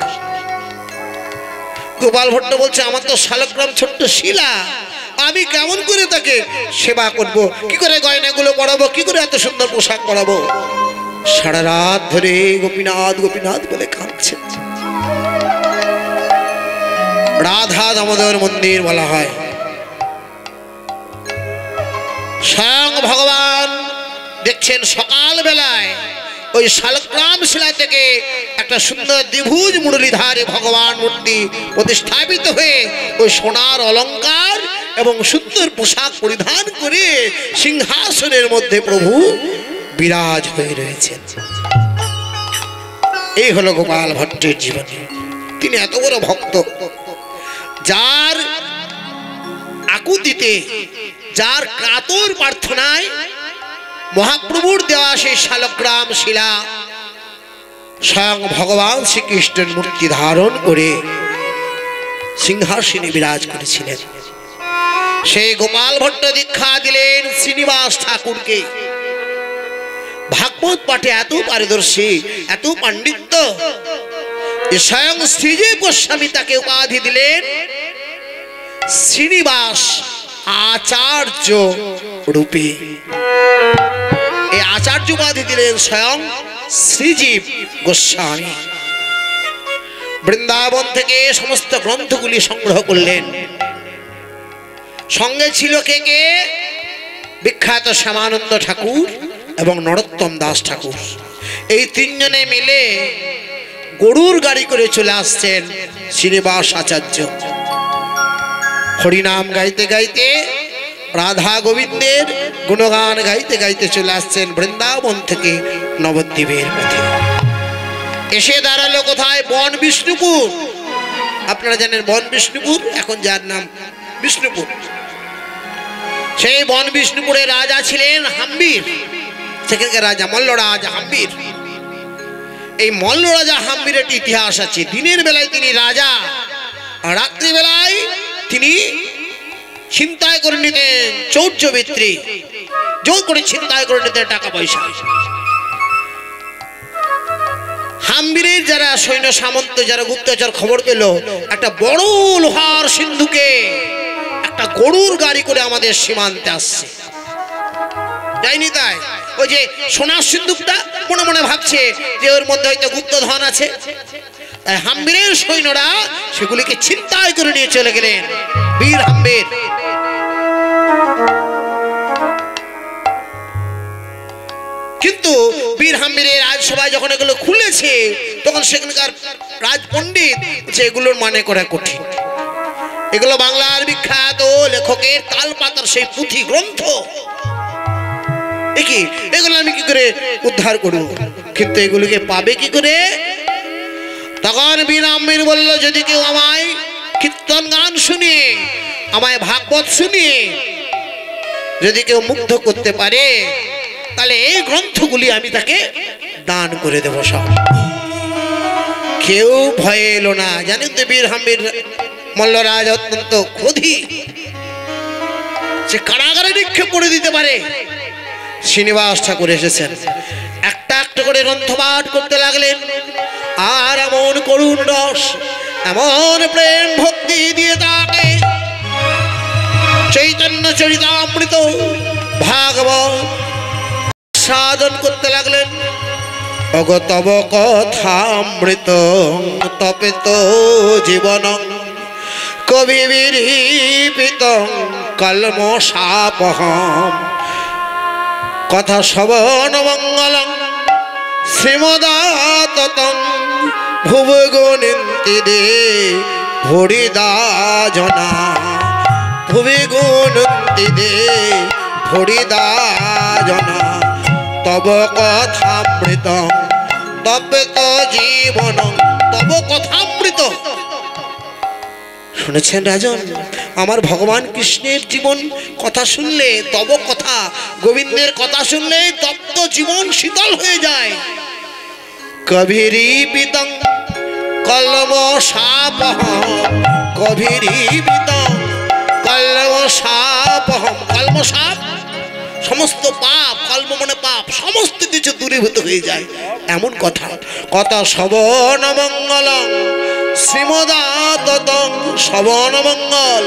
গোপাল ভট্ট বলছে আমার তো শালগ্রাম ছোট্ট শিলা, আমি কেমন করে তাকে সেবা করব, কি করে গয়নাগুলো পরাবো, কি করে এত সুন্দর পোশাক পরাবো। সারা রাত ধরে গোপীনাথ গোপীনাথ বলে কাঁদছে। রাধা দামোদর মন্দির বলা হয়। স্বয়ং ভগবান দেখছেন সকাল বেলায় ওই শালগ্রাম শিলা থেকে একটা সুন্দর দ্বিভুজ মুরলীধারী ভগবান মূর্তি প্রতিস্থাপিত হয়ে ওই সোনার অলংকার এবং সুন্দর পোশাক পরিধান করে সিংহাসনের মধ্যে প্রভু বিরাজ হয়ে রয়েছেন। এই হলো গোপাল ভট্টের জীবনী। তিনি এত বড় ভক্ত, যার আকুতিতে, যার কাতর প্রার্থনায় মহাপ্রভুর দেওয়া সেই শালগ্রাম শিলা স্বয়ং ভগবান শ্রীকৃষ্ণের মূর্তি ধারণ করে সিংহাসনে বিরাজ করেছিলেন। সেই গোপাল ভট্ট দীক্ষা দিলেন শ্রীনিবাস ঠাকুরকে। ভাগবত পাঠে এত পারদর্শী, এত পাণ্ডিত্য, স্বয়ং শ্রীজীব গোস্বামী তাকে উপাধি দিলেন শ্রীনিবাস আচার্য রূপে। এই আচার্য উপাধি দিলেন স্বয়ং শ্রীজীব গোস্বামী। বৃন্দাবন থেকে সমস্ত গ্রন্থগুলি সংগ্রহ করলেন। সঙ্গে ছিল কে কে? বিখ্যাত শ্যামানন্দ ঠাকুর এবং নরোত্তম দাস ঠাকুর। এই তিনজনে মিলে গরুর গাড়ি করে চলে আসছেন শ্রীনিবাস আচার্য। হরিনাম গাইতে গাইতে, রাধা গোবিন্দের গুণগান গাইতে গাইতে চলে আসছেন বৃন্দাবন থেকে নবদ্বীপের পথে। এসে দাঁড়ালো কোথায়? বন বিষ্ণুপুর। আপনারা জানেন বন বিষ্ণুপুর এখন যার নাম বিষ্ণুপুর। সেই বন বিষ্ণুপুরের রাজা ছিলেন হাম্বির, সেখানকার রাজা মল্লরাজ হাম্বির। এই মল্লরাজা হাম্বির একটি ইতিহাস আছে। দিনের বেলায় তিনি রাজা, আর রাত্রিবেলায় তিনি ছিনতাই করে নিতেন, চৌর্যবৃত্তি জোর করে ছিনতাই করে নিতেন টাকা পয়সা। হাম্বিরের যারা সৈন্য সামন্ত, যারা গুপ্তচর খবর পেল একটা বড় লোহার সিন্ধুকে একটা গরুর গাড়ি করে আমাদের সীমান্তে আসছে, যায়নি তাই ওই যে সোনার সিন্ধুকটা মনে মনে ভাবছে যে ওর মধ্যে হয়তো গুপ্তধন আছে। তাই হাম্বিরের সৈন্যরা সেগুলিকে ছিনতাই করে নিয়ে চলে গেলেন বীর হাম্বির। কিন্তু বীর হাম্বিরের রাজসভায় যখন এগুলো খুলেছে তখন সেখানকার রাজপণ্ডিত যে এগুলোর মানে করা কঠিন, এগুলো বাংলার বিখ্যাত লেখকের তালপাতার সেই পুঁথি গ্রন্থ, এগুলো আমি কি করে উদ্ধার করব, কিন্তু এগুলোকে পাবে কি করে? তখন বীর হাম্বির বলল, যদি কেউ আমায় কীর্তন গান শুনিয়ে, আমায় ভাগবত শুনিয়ে যদি কেউ মুগ্ধ করতে পারে তাহলে এই গ্রন্থগুলি আমি তাকে দান করে দেব সব। কেউ ভয় এলো না। জানেন তো বীর হাম্বির মল্লরাজ অত্যন্ত ক্রোধী, সে কারাগারে নিক্ষেপ করে দিতে পারে। শ্রীনিবাস ঠাকুর এসেছেন, একটা একটা করে গ্রন্থপাঠ করতে লাগলেন। আর এমন করুণ রস, এমন প্রেম ভক্তি দিয়ে তাকে চৈতন্য চরিতামৃত ভাগবত সাধন করতে লাগলেন। অগতব কথামৃত তপেত জীবন কবি বিরিপিত কলমশাপহম কথা শ্রবণ মঙ্গলং শ্রীমদাততং ভুবগুণন্তি দে ভরিদা জনা ভুবগুণন্তি দে ভরিদা জনা তব কথামৃত তপেত জীবন তব কথামৃত। শুনেছেন রাজন, আমার ভগবান কৃষ্ণের জীবন কথা শুনলে, তব কথা গোবিন্দের কথা শুনলে তপ্ত জীবন শীতল হয়ে যায়। কবিরি বিতং কলম সাপহম, কবিরি বিতং কলম সাপহম। কলম সাপ সমস্ত পাপ, কলম মানে পাপ, সমস্ত কিছু দূরীভূত হয়ে যায় এমন কথা। কথা শ্রবণ মঙ্গলং শ্রীমদাততং, শ্রবণ মঙ্গল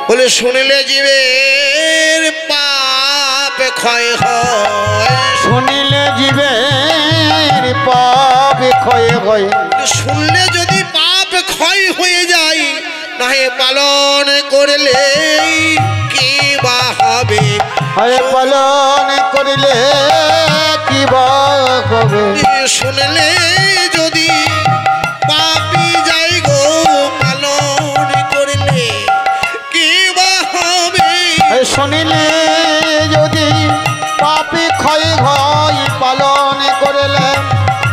বলে শুনলে জীবের পাপ ক্ষয় হয়,
শুনিলে জীবের পাপ ক্ষয় হয়।
শুনলে যদি পাপ ক্ষয় হয়ে যায়, নাহে পালন করলে কি বা হবে,
হয় পালন করিলে কি বা হবে।
শুনলে যদি পাপি যাই গো, পালন করলে কি বা হবে।
শুনিলে যদি পাপি ক্ষয় হয়, পালন করিলে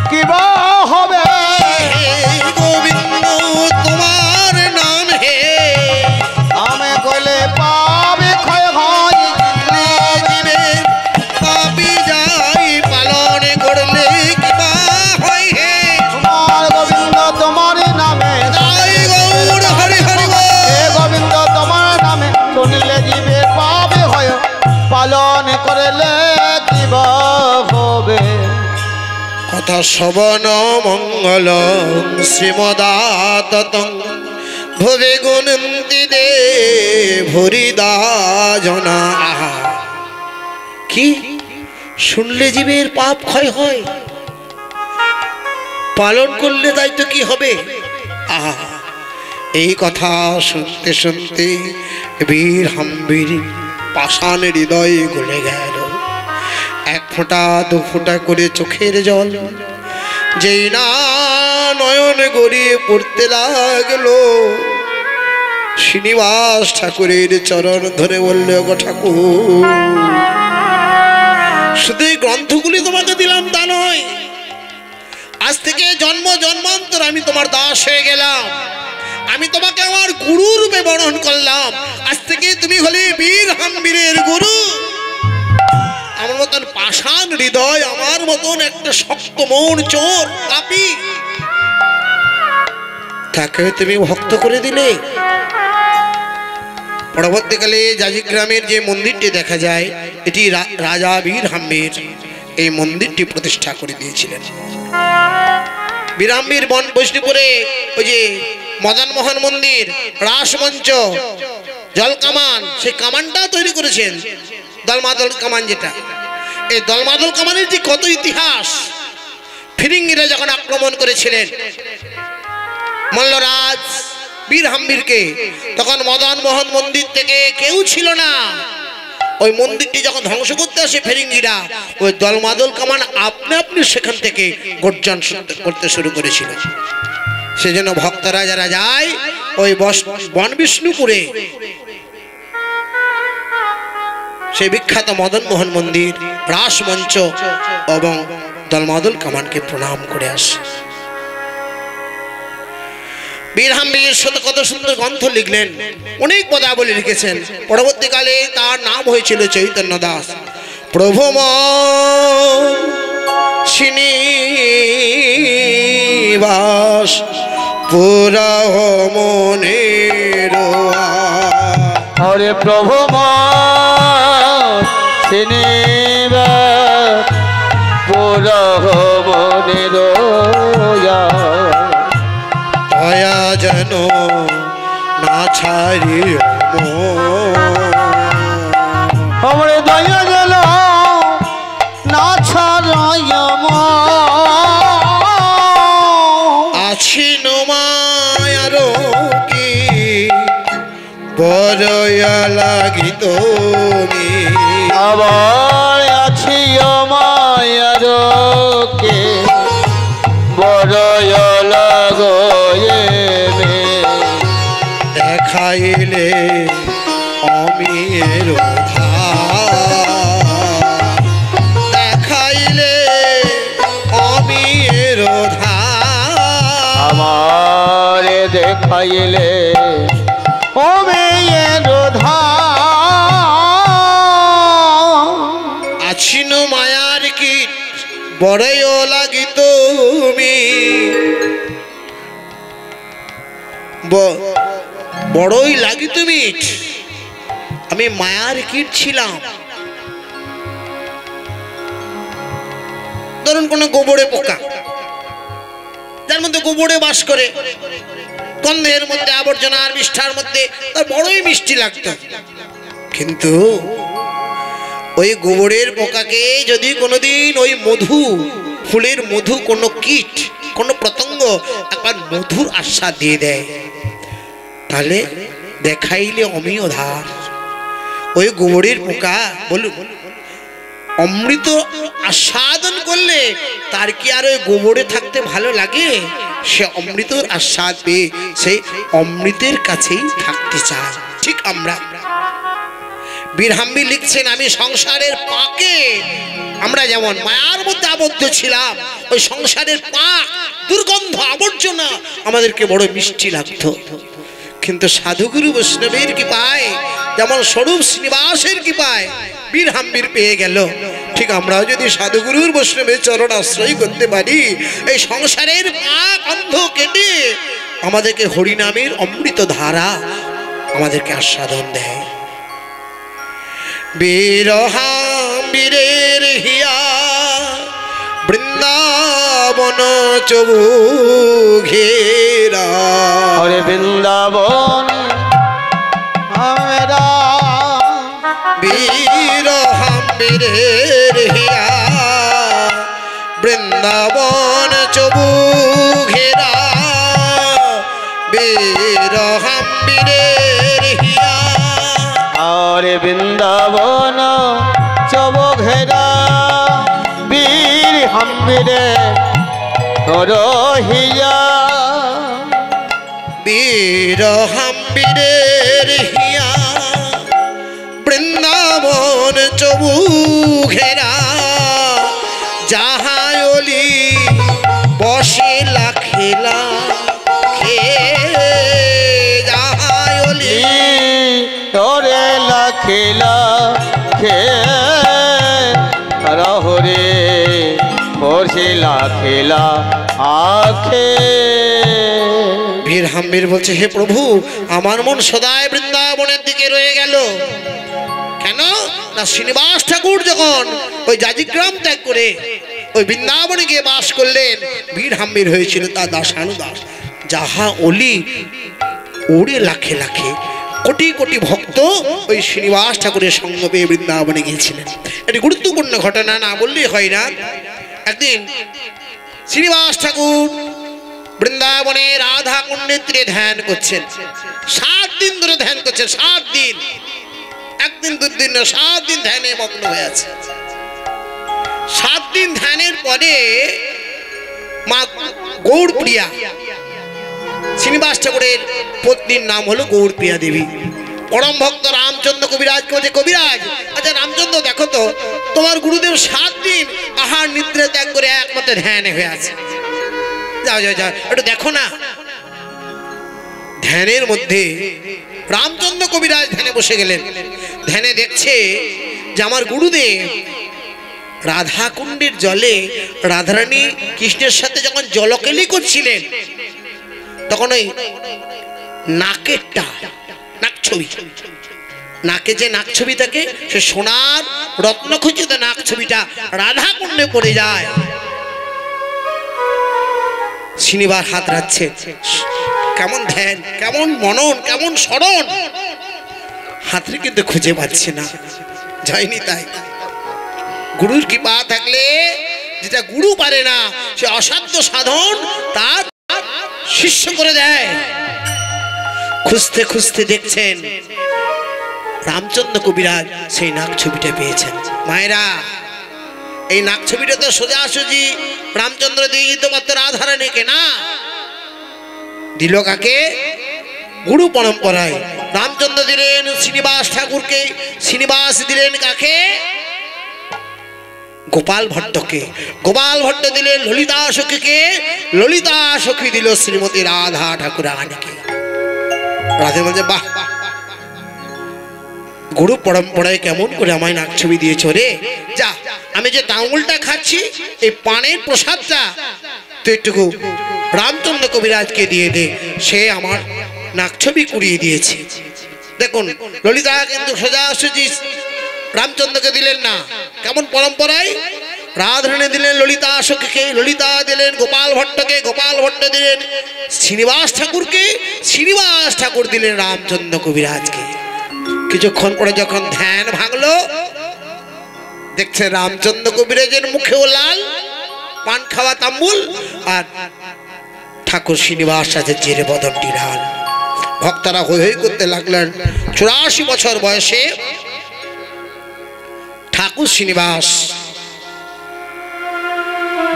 কি বা হবে।
হে গোবিন্দ তোমার নাম হে,
আমি কইলে পাপি ক্ষয় হয়,
জীবে পাপি যাই পালন করলে কি বা হয় হে।
তোমার গোবিন্দ তোমার নামে,
জয় গৌর হরি হরি বল।
হে গোবিন্দ তোমার নামে শুনিলে জীবে পাপি হয়, পালন করিলে কি বা হবে।
কথা শ্রবণ মঙ্গল শ্রীমদাততং, ভবে গুণন্তি দে ভরিদা জনা। কি শুনলে জীবের পাপ ক্ষয় হয়, পালন করলে তাই তো কি হবে। আহা, এই কথা শুনতে শুনতে বীর হাম্বির পাষাণ হৃদয় গলে গেল। এক ফোঁটা দু ফোঁটা করে চোখের জল যেই না নয়ন গড়িয়ে পড়তে লাগলো, শ্রীনিবাস ঠাকুরের চরণ ধরে বললে, গো ঠাকুর, শুধু এই গ্রন্থগুলি তোমাকে দিলাম তা নয়, আজ থেকে জন্ম জন্মান্তর আমি তোমার দাস হয়ে গেলাম, আমি তোমাকে আমার গুরু রূপে বরণ করলাম। আজ থেকে তুমি হলে বীর হাম্বিরের গুরু। আমার মতন পাষাণ হৃদয়, আমার মতন একটা শক্ত মন চোর পাপী, তাকে তুমি ভক্ত করে দিলে। পরবর্তীকালে জাজিগ্রামের যে মন্দিরটি দেখা যায়, এটি রাজা বীর হাম্বির এই মন্দিরটি প্রতিষ্ঠা করে দিয়েছিলেন। বীর হাম্বির বন বৈষ্ণীপুরে ওই যে মদন মোহন মন্দির, রাসমঞ্চ, জলকামান, সেই কামানটা তৈরি করেছেন, দলমাদল কামান। যেটা এই দলমাদল কামানের যে কত ইতিহাস। ফিরিঙ্গিরা যখন আক্রমণ করেছিলেন মল্লরাজ বীর হাম্বিরকে, তখন মদন মোহন মন্দির থেকে কেউ ছিল না। ওই মন্দিরটি যখন ধ্বংস করতে আসে ফিরিঙ্গিরা, ওই দলমাদল কামান আপনি আপনি সেখান থেকে গর্জন করতে শুরু করেছিল। সেজন্য ভক্তরা যারা যায় ওই বন বিষ্ণুপুরে সেই বিখ্যাত মদন মোহন মন্দির, রাসমঞ্চ এবং দলমাদল কামানকে প্রণাম করে আসে। বীর হাম্বির কত সুন্দর গ্রন্থ লিখলেন, অনেক পদাবলী লিখেছেন। পরবর্তীকালে তার নাম হয়েছিল চৈতন্য দাস। প্রভু শ্রীনিবাস পুরাহ মনের,
হরে প্রভু শ্রীনিবাস পুরাহ মনের,
দয়া যেন না ছাড়ি
हमरे दया जल ना छाड़य
আছি নমায়ার কি বড়য়া লাগি তুমি,
আবার আছি মায়ার কে বড় লাগয়ে
দেখাইলে অমিয়ের দেখাইলে অমিয়ের
আমারে দেখাইলে ও
বড়ই লাগি তুমি, বড়ই লাগি তুমি। আমি মায়ার কীট ছিলাম। ধরুন কোন গোবরে পোকা, যার মধ্যে গোবরে বাস করে, গন্ধের মধ্যে, আবর্জনার মিষ্টার মধ্যে তার বড়ই মিষ্টি লাগতো। কিন্তু ওই গোবরের পোকাকে যদি কোনোদিন ওই মধু, ফুলের মধু, কোনো কীট, কোনো পতঙ্গ একবার মধুর আস্বাদ দিয়ে দেয়, তাহলে দেখাইলে অমিয় ধার। ওই গোবরের পোকা বলুন অমৃত আস্বাদন করলে তার কি আর ওই গোবরে থাকতে ভালো লাগে? সে অমৃতর আস্বাদ পেয়ে সেই অমৃতের কাছেই থাকতে চায়। ঠিক আমরা বীরহাম্বি লিখছেন, আমি সংসারের পাকে, আমরা যেমন মায়ার মধ্যে আবদ্ধ ছিলাম, ওই সংসারের পাক, দুর্গন্ধ, আবর্জনা আমাদেরকে বড় মিষ্টি লাগতো। কিন্তু সাধুগুরু বৈষ্ণবের কৃপায়, যেমন স্বরূপ শ্রীনিবাসের কৃপায় বীরহাম্বির পেয়ে গেল, ঠিক আমরাও যদি সাধুগুরুর বৈষ্ণবের চরণ আশ্রয় করতে পারি, এই সংসারের পাক অন্ধ কেটে আমাদেরকে হরিনামের অমৃত ধারা আমাদেরকে আস্বাদন দেয়। বীরহাম্বিরের হিয়া বৃন্দাবন চবু ঘেরা,
হরে বৃন্দাবন আমরা।
বীরহাম্বিরের হিয়া বৃন্দাবন চবু ঘেরা, বীরহাম্বিরের হিয়া।
হরে বৃন্দাবন চব ঘেরা, বীর হাম্বিরে রহিয়া।
বীরহাম্বিরের হিয়া বৃন্দাবন চবু ঘেরা, যাহায়লি বসে লাখেলা খে, যাহায়লি
ওরে লাখেলা খে রহরে বসে লাখেলা আখে।
বীরহাম্বির বলছে, হে প্রভু, আমার মন সদাই বৃন্দাবনের দিকে রয়ে গেল। কেন না, শ্রীনিবাস ঠাকুর যখন ওই জাজিগ্রাম ত্যাগ করে ওই বৃন্দাবনে গিয়ে বাস করলেন, বীরহাম্বির হয়েছিল তার দাসানুদাস। যাহা অলি ওরে লাখে লাখে কোটি কোটি ভক্ত ওই শ্রীনিবাস ঠাকুরের সঙ্গ পেয়ে বৃন্দাবনে গিয়েছিলেন। এটি গুরুত্বপূর্ণ ঘটনা, না বললেই হয় না। একদিন শ্রীনিবাস ঠাকুর বৃন্দাবনে রাধা কুণ্ডের তীরে ধ্যান করছেন। 7 দিন ধরে ধ্যান করছেন, 7 দিন, একদিন দুদিন না, 7 দিন ধ্যানে মগ্ন হয়ে আছে। 7 দিন ধ্যানের পরে মা গৌরপ্রিয়া, শ্রীনিবাস ঠাকুরের পত্নীর নাম হলো গৌরপ্রিয়া দেবী, পরম ভক্ত রামচন্দ্র কবিরাজকে বলছে, কবিরাজ, আচ্ছা রামচন্দ্র, দেখো তো তোমার গুরুদেব 7 দিন আহার নিদ্রা ত্যাগ করে একমাত্র ধ্যানে হয়ে আছে, যাও যাও যাও একটু দেখো না। ধ্যানের মধ্যে রামচন্দ্র কবিরাজ ধ্যানে বসে গেলেন। ধ্যানে দেখছে যে আমার গুরুদেব রাধা কুণ্ডের জলে রাধারানী কৃষ্ণের সাথে যখন জলকেলি করছিলেন, তখন ওই নাকেরটা, নাক ছবি, নাকে যে নাক ছবি থাকে, সে সোনার রত্নখচিত নাক ছবিটা রাধা কুণ্ডে পড়ে যায়। শ্রীনিবাস হাত রাখছে, কেমন ধ্যান, কেমন মনন, কেমন স্মরণ, হাতরে কিন্তু খুঁজে পাচ্ছে না, যায়নি। তাই গুরুর কৃপা থাকলে যেটা গুরু পারে না, সে অসাধ্য সাধন তার শিষ্য করে দেয়। খুঁজতে খুঁজতে দেখছেন রামচন্দ্র কবিরাজ সেই নাক ছবিটা পেয়েছেন। মায়েরা, এই নাক ছবিটা তো সোজাসুজি রামচন্দ্র দিয়ে দিতে পারত রাধারানীকে, না, দিল কাকে? গুরু পরম্পরায় রামচন্দ্র দিলেন শ্রীনিবাস ঠাকুরকে, শ্রীনিবাস দিলেন কাকে? গোপাল ভট্টকে, গোপাল ভট্ট দিলেন ললিতা সখীকে, ললিতা সখী দিল শ্রীমতী রাধা ঠাকুরানীকে। রাধে বলছে, বাহ, গুরু পরম্পরায় কেমন করে আমায় নাক ছবি দিয়েছ রে, যা আমি যে আঙুলটা খাচ্ছি এই পানের প্রসাদটা তুই একটুকু রামচন্দ্র কবিরাজকে দিয়ে দে, সে আমার নাকছবি কুড়িয়ে দিয়েছে। দেখুন ললিতা কিন্তু সোজাসুজি রামচন্দ্রকে দিলেন না, কেমন পরম্পরায় রাধারানী দিলেন ললিতা সখীকে, ললিতা দিলেন গোপাল ভট্টকে, গোপাল ভট্ট দিলেন শ্রীনিবাস ঠাকুরকে, শ্রীনিবাস ঠাকুর দিলেন রামচন্দ্র কবিরাজকে। কিছুক্ষণ পরে যখন ধ্যান ভাঙলো, দেখছে রামচন্দ্র কবিরাজের মুখেও লাল, পান খাওয়া তাম্বুল, আর ঠাকুর শ্রীনিবাস আছে জেরে বদনটি লাল। ভক্তরা হৈ হৈ করতে লাগলেন। 84 বছর বয়সে ঠাকুর শ্রীনিবাস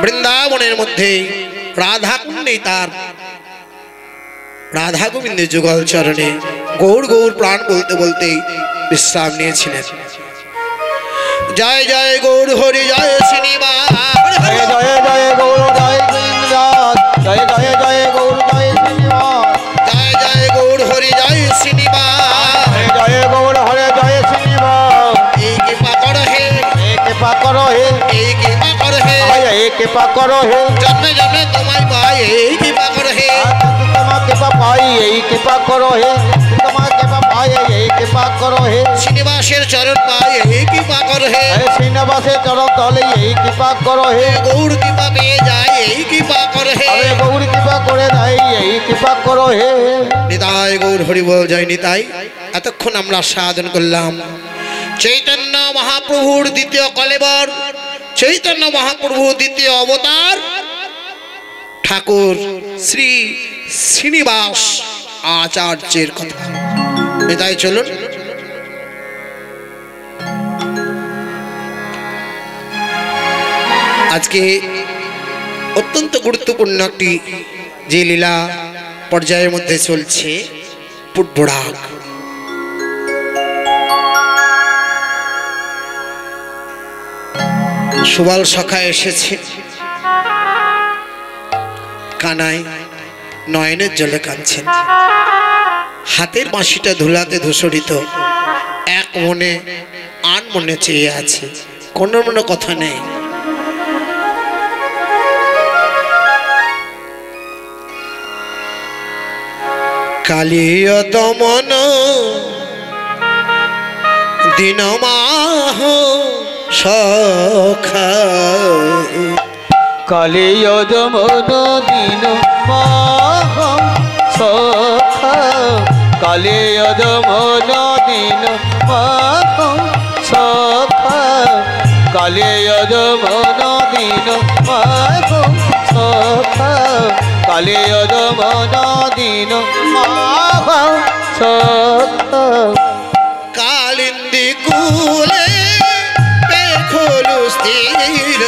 বৃন্দাবনের মধ্যে রাধা কুণ্ডে তার রাধা গোবিন্দের যুগল চরণে গৌর গৌর প্রাণ বলতে বলতে বিশ্রাম নিয়েছিলেন। জয় জয় গৌর হরি জয় শ্রীনিবাস,
জয় জয় জয় গৌর জয় শ্রীনিবাস, জয় জয় জয় গৌর জয় শ্রীনিবাস,
জয় জয় গৌর হরি জয় শ্রীনিবাস,
জয় জয় গৌর হরে জয় শ্রীনিবাস।
এই কৃপা করো হে,
এই কৃপা করো হে,
এই কৃপা করো হে,
এই কৃপা করো হে,
জন্মে জন্মে তোমায় পাই, এই কৃপা করো হে,
তোমার কৃপা পাই, এই কৃপা করো হে, তোমার কৃপা পাই, এই কৃপা করো হে,
শ্রীনিবাসের চরণ পাই, এই কৃপা করো হে,
শ্রীনিবাসের চরণ তলে এই কৃপা করো হে,
গৌর কৃপা পেয়ে যায়, এই কৃপা করো হে,
গৌর কৃপা করে দেয়, এই কৃপা করো হে।
নিতাই গৌর হরি বল জয় নিতাই। এতক্ষণ আমরা সাধন করলাম চৈতন্য মহাপ্রভুর দ্বিতীয় কলেবর, চৈতন্য মহাপ্রভুর দ্বিতীয় অবতার ঠাকুর শ্রী শ্রীনিবাস আচার্যের কথা। নিতাই চলুন। আজকে অত্যন্ত গুরুত্বপূর্ণ একটি যে লীলা পর্যায়ের মধ্যে চলছে পুটবরাগ। সুবল সখা এসেছে, কানাই নয়নের জলে কাঁদছেন, হাতের বাঁশিটা ধুলাতে ধূসরিত, এক মনে আন মনে চেয়ে আছে, কোনো মনে কথা নেই। কালিয় দমন দিন মাহ সখা,
কালিয় দমন দিন মাহ সখা, কালিয় দমন দিন মাহ সখা, কালিয় দমন দিন মাহ সখা, কালিয় দমন দিন মাহ সখা।
কালিন্দি কুলে বেখলু স্থির,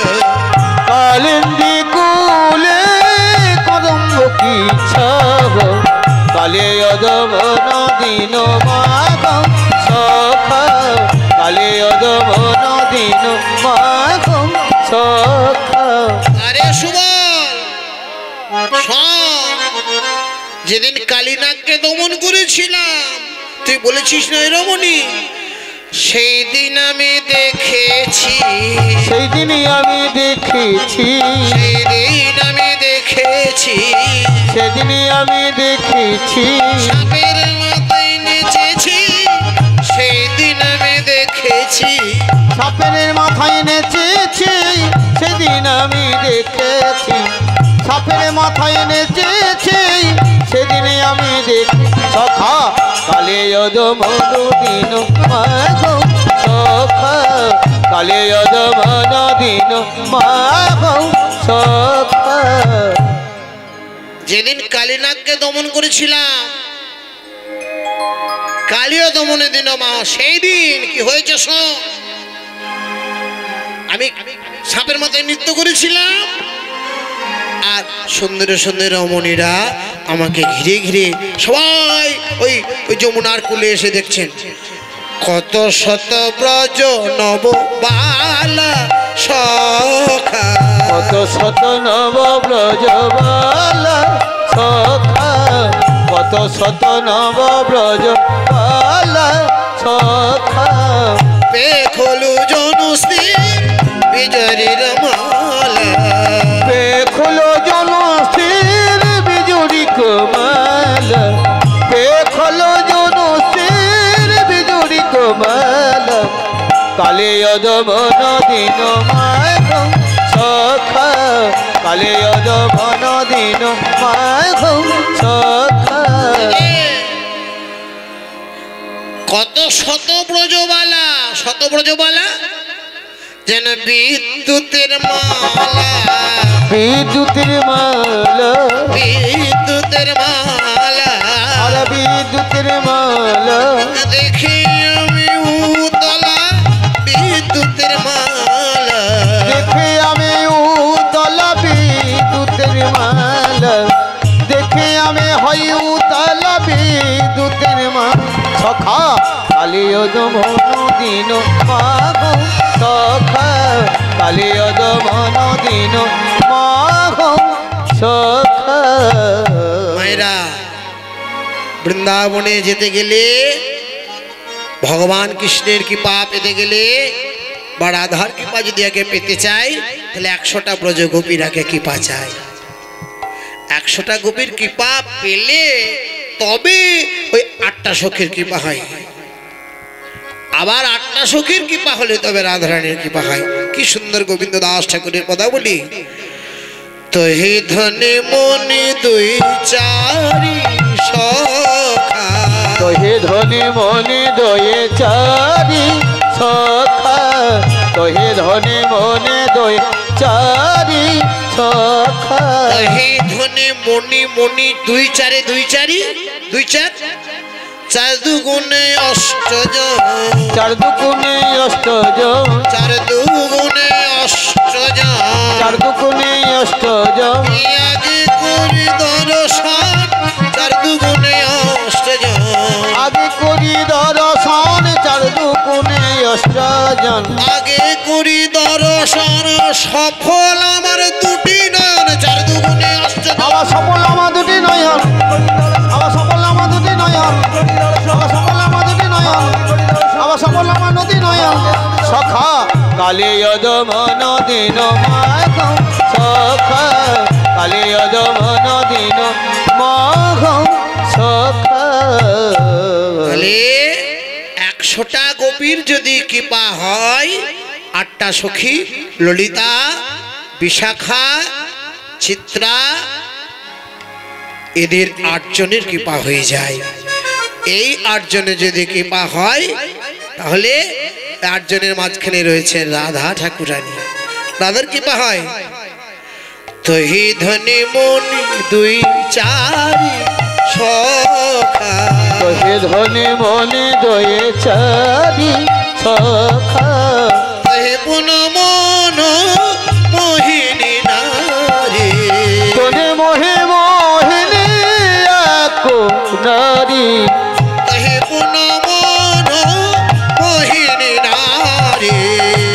কালিন্দি কুলে কদম্ব কি ছাব, কালিয় দমন দিন মাহ সখা, কালিয় দমন দিন মাহ সখা।
আরে সুবল শোন, যেদিন কালীনাগকে দমন করেছিলাম তুই বলেছিস না রমণী, সেই দিন আমি দেখেছি,
সেই দিনই আমি দেখেছি,
সেই দিন আমি দেখেছি,
সেদিনই আমি দেখেছি,
সাপের মাথায় নেচেছি, সেই দিন আমি দেখেছি,
সাপের মাথায় নেচেছি, সেদিন আমি দেখেছি, সাপের মাথায় নেচেছি, সেদিন আমি দেখি। সখা কালিয় দমন দিন মাহ সখা, কালিয় দমন দিন মাহ সখা।
যেদিন কালীনাগকে দমন করেছিলাম, কালীয় দমনের দিন মা, সেই দিন কি হয়েছে শোন। আমি সাপের মাথায় নৃত্য করেছিলাম, আর সুন্দর সুন্দর রমণীরা আমাকে ঘিরে ঘিরে সবাই ওই ওই যমুনার কূলে এসে দেখছেন। কত শত ব্রজ নব বালা সখা,
কত শত নব ব্রজবালা সখা, কত শত নব ব্রজবালা সখা।
বেখলু জনুশ্রী বিজয়ীর মালা
পেখলো জনশ্রীর বিজুরি কমাল পেখলো জনশ্রীর বিজুরি কমাল কালে অদমন দিন মাঘ সখা কালে অদমন দিন মাঘ সখা
কত শত ব্রজবালা যেন বিদ্যুতের মালা
বিদ্যুতের মালা
বিদ্যুতের মালা
আর বিদ্যুতের মালা
দেখি আমি উতলা বিদ্যুতের মালা
দেখে আমি উতলা বিদ্যুতের মালা দেখে আমি হই উতলা বিদ্যুতের মালা সখা কালিয় দমন দিন মাঘ সখা কালিয় দমন দিন মাঘ সখা
মায়েরা বৃন্দাবনে যেতে গেলে ভগবান কৃষ্ণের কৃপা পেতে গেলে বা রাধার কৃপা যদি আগে পেতে চাই তাহলে 100টা ব্রজ গোপীর আগে কৃপা চাই 100টা গোপীর কৃপা পেলে তবে ওই 8টা সখীর কৃপা হয় আবার 8টা সখীর কৃপা হলে তবে রাধারানীর কৃপা হয় কি সুন্দর গোবিন্দ দাস ঠাকুরের কথা বলি তো হে ধনে মনে দুই চারি সখা
তো হে ধনে মনে দয়ে চারি সখা তো হে ধনে মনে দয়ে চারি সখা
হে ধনে মনি মনি দুই চারে দুই চারি দুই চার চার দুগুণে অষ্টজন
চার দুকুনে অষ্টজন
চার দুগুণে অষ্টজন
চার দুকুনে অষ্টজন
আগে করি দর্শন চার দুগুণে অষ্টজন
আগে করি দর্শন চার দুকুনে অষ্টজন
আগে করি দর্শন সফল আমার দুটি নয়ন চার দুগুণে অষ্টজন
আবার সফল আমার দুটি নয়ন আবার সফল আমার দুটি নয়ন আবার সফল আমার দুটি নয়ন আবার সফল আমার নদী নয়ন সখা কালে যদমন দিন মাঘ সখা কালে যদমন দিন মাঘ সখা
তাহলে 100টা গোপীর যদি কৃপা হয় 8টা সখী ললিতা বিশাখা চিত্রা এদের 8 জনের কৃপা হয়ে যায় এই 8 জনের যদি কৃপা হয় তাহলে 8 জনের মাঝখানে রয়েছে রাধা ঠাকুরানী রাধার কৃপা হয় তো হি ধনে মনি দুই চারি সখা
হে ধনে মনে দয়ে চারি সখা
হে পুন মন মোহিনী নারী
তোনে মোহে মোহিনী আকো নারী
হে পুন মন মোহিনী নারী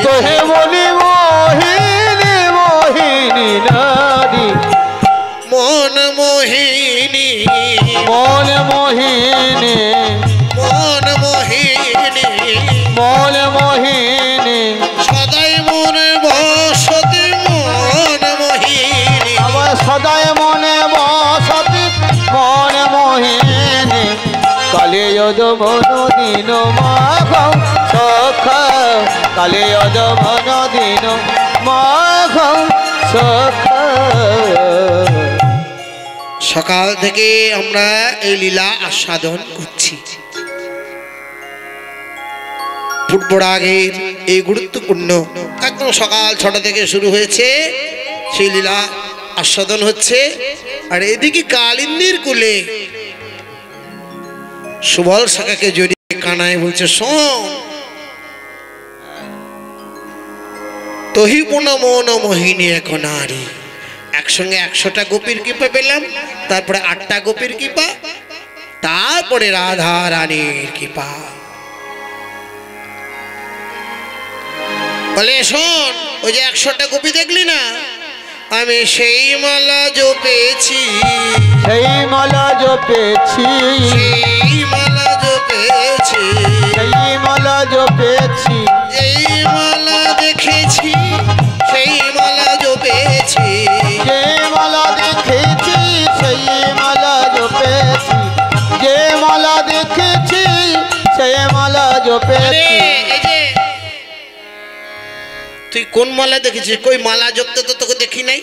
তোহে মনে মোহিনী মোহিনী নারী
মন মোহিনী
মন মোহিনী
মন মোহিনী
মন মোহিনী
সদাই মন বসতি মন মোহিনী
আমার সদায় মনে বসতি মন মোহিনী কালে যদমন দিন মাঘ সখা কালে যদমন দিন মাঘ সখা
সকাল থেকে আমরা এই লীলা আস্বাদন করছি পূর্বরাগের এই গুরুত্বপূর্ণ একদম সকাল 6টা থেকে শুরু হয়েছে সেই লীলা আস্বাদন হচ্ছে আর এদিকে কালিন্দীর কুলে সুবল শাখাকে জড়িয়ে কানায় বলছে শোন তহি পুন মন মোহিনী এখন নারী একসঙ্গে 100টা গোপীর কৃপা পেলাম তারপরে 8টা গোপীর কৃপা তারপরে রাধা রানীর কৃপা বলে শোন ওই যে 100টা গোপী দেখলি না আমি সেই মালা জপেছি
সেই মালা জপেছি
সেই মালা জপেছি
সেই মালা জপেছি
এই মালা দেখেছি
জপেছি।
এই যে তুই কোন মালা দেখেছিস? কই মালা জপতে তো তোকে দেখি নাই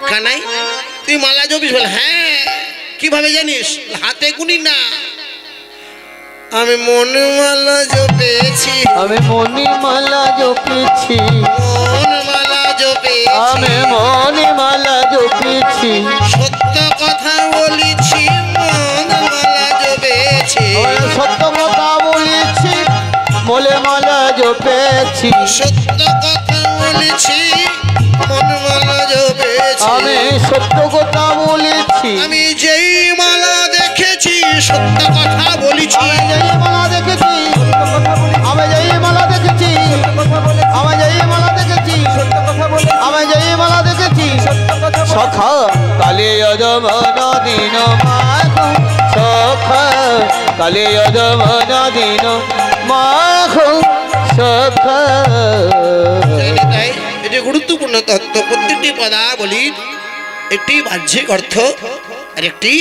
কানাই। তুই মালা জপিস বল? হ্যাঁ। কিভাবে জানিস? হাতে গুনি না। আমি মনে মালা জপেছি,
আমি মনি মালা জপেছি,
মন মালা জপেছি,
আমি মনি মালা জপেছি,
সত্য কথা বলেছি, মন মালা জপেছি,
সত্য কথা বলেছি, মোলে মালা জপেছি,
সত্য কথা বলেছি, মন মালা জপেছি।
আমি সত্য কথা বলেছি,
আমি যেই মালা দেখেছি সত্য কথা বলেছি।
আমি যেই মালা দেখেছি, আমি যেই মালা দেখেছি, আমি যেই মালা দেখেছি, আমি যেই মালা দেখেছি, সখা কালে যমনা দিন মাখো, সখা কালে যমনা দিন মাখো, সখা।
তাই এটি গুরুত্বপূর্ণ তত্ত্ব। প্রত্যেকটি পদাবলীর একটি বাহ্যিক অর্থ আর একটি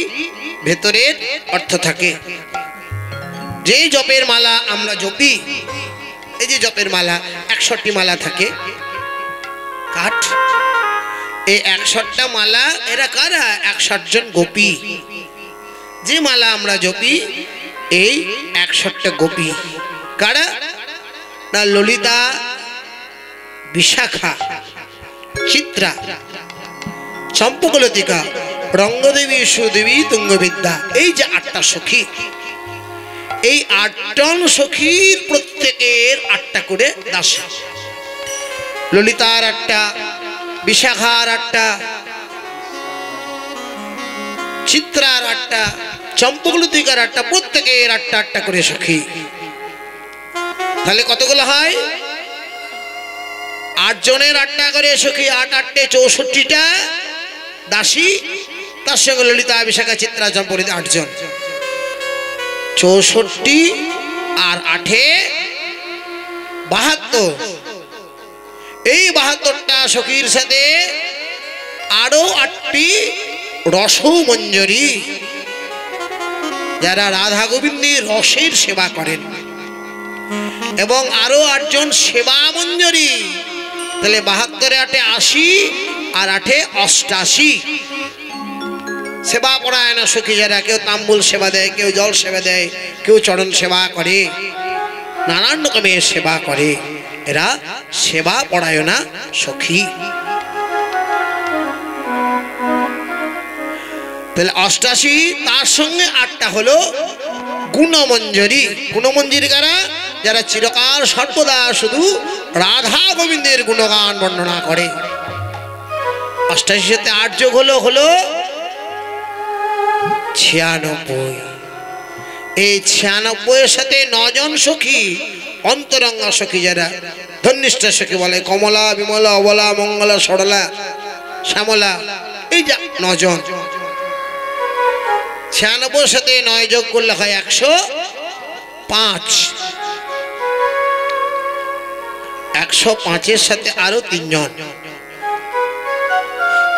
ভেতরের অর্থ থাকে। যে জপের মালা আমরা জপি, এই যে জপের মালা 61টি মালা থাকে কাঠ। এই 61টা মালা এরা কারা? 61 জন গোপী। যে মালা আমরা জপি এই 61টা গোপী কারা? না ললিতা, বিশাখা, চিত্রা, চম্পকলতিকা, রঙ্গদেবী, সুদেবী, তুঙ্গবিদ্যা। এই যে 8টা সখী, এই 8জন সখীর প্রত্যেকের 8টা করে দাসী। ললিতার 8টা, বিশাখার 8টা, চিত্রার 8টা, চম্পকলতিকার 8টা, প্রত্যেকের 8টা করে সখী। তাহলে কতগুলো হয়? 8 জনের 8টা করে সখী, 8 8 64টা দাসী। তার সঙ্গে ললিতা, বিশাখা, চিত্রা, চম্পকলতিকা 8 জন। 64 আর 8 72। এই 72টা সখীর সাথে আরো 8টি রসমঞ্জরী, যারা রাধা গোবিন্দের রসের সেবা করেন, এবং আরো 8 জন সেবা মঞ্জরী। তাহলে 72 8 80 আর 8 88 সেবা পরায়ণা সখী, যারা কেউ তাম্বুল সেবা দেয়, কেউ জল সেবা দেয়, কেউ চরণ সেবা করে, নানান রকমের সেবা করে। এরা সেবা পরায়ণা সখী। তাহলে 88, তার সঙ্গে 8টা হলো গুণমঞ্জরী। গুণমঞ্জরী কারা? যারা চিরকাল সর্বদা শুধু রাধা গোবিন্দের গুণগান বর্ণনা করে। 88 সাথে 8 যোগ হলো 96। এই 96 সাথে 9 জন সখী, অন্তরঙ্গা সখী, যারা ধন্যিষ্ঠা সখী বলে, কমলা, বিমলা, অবলা, মঙ্গলা, সরলা, শ্যামলা। এই যে 9 জন। 96 সাথে 9 যোগ করলে হয় 105। 105-এর সাথে আরো 3 জন,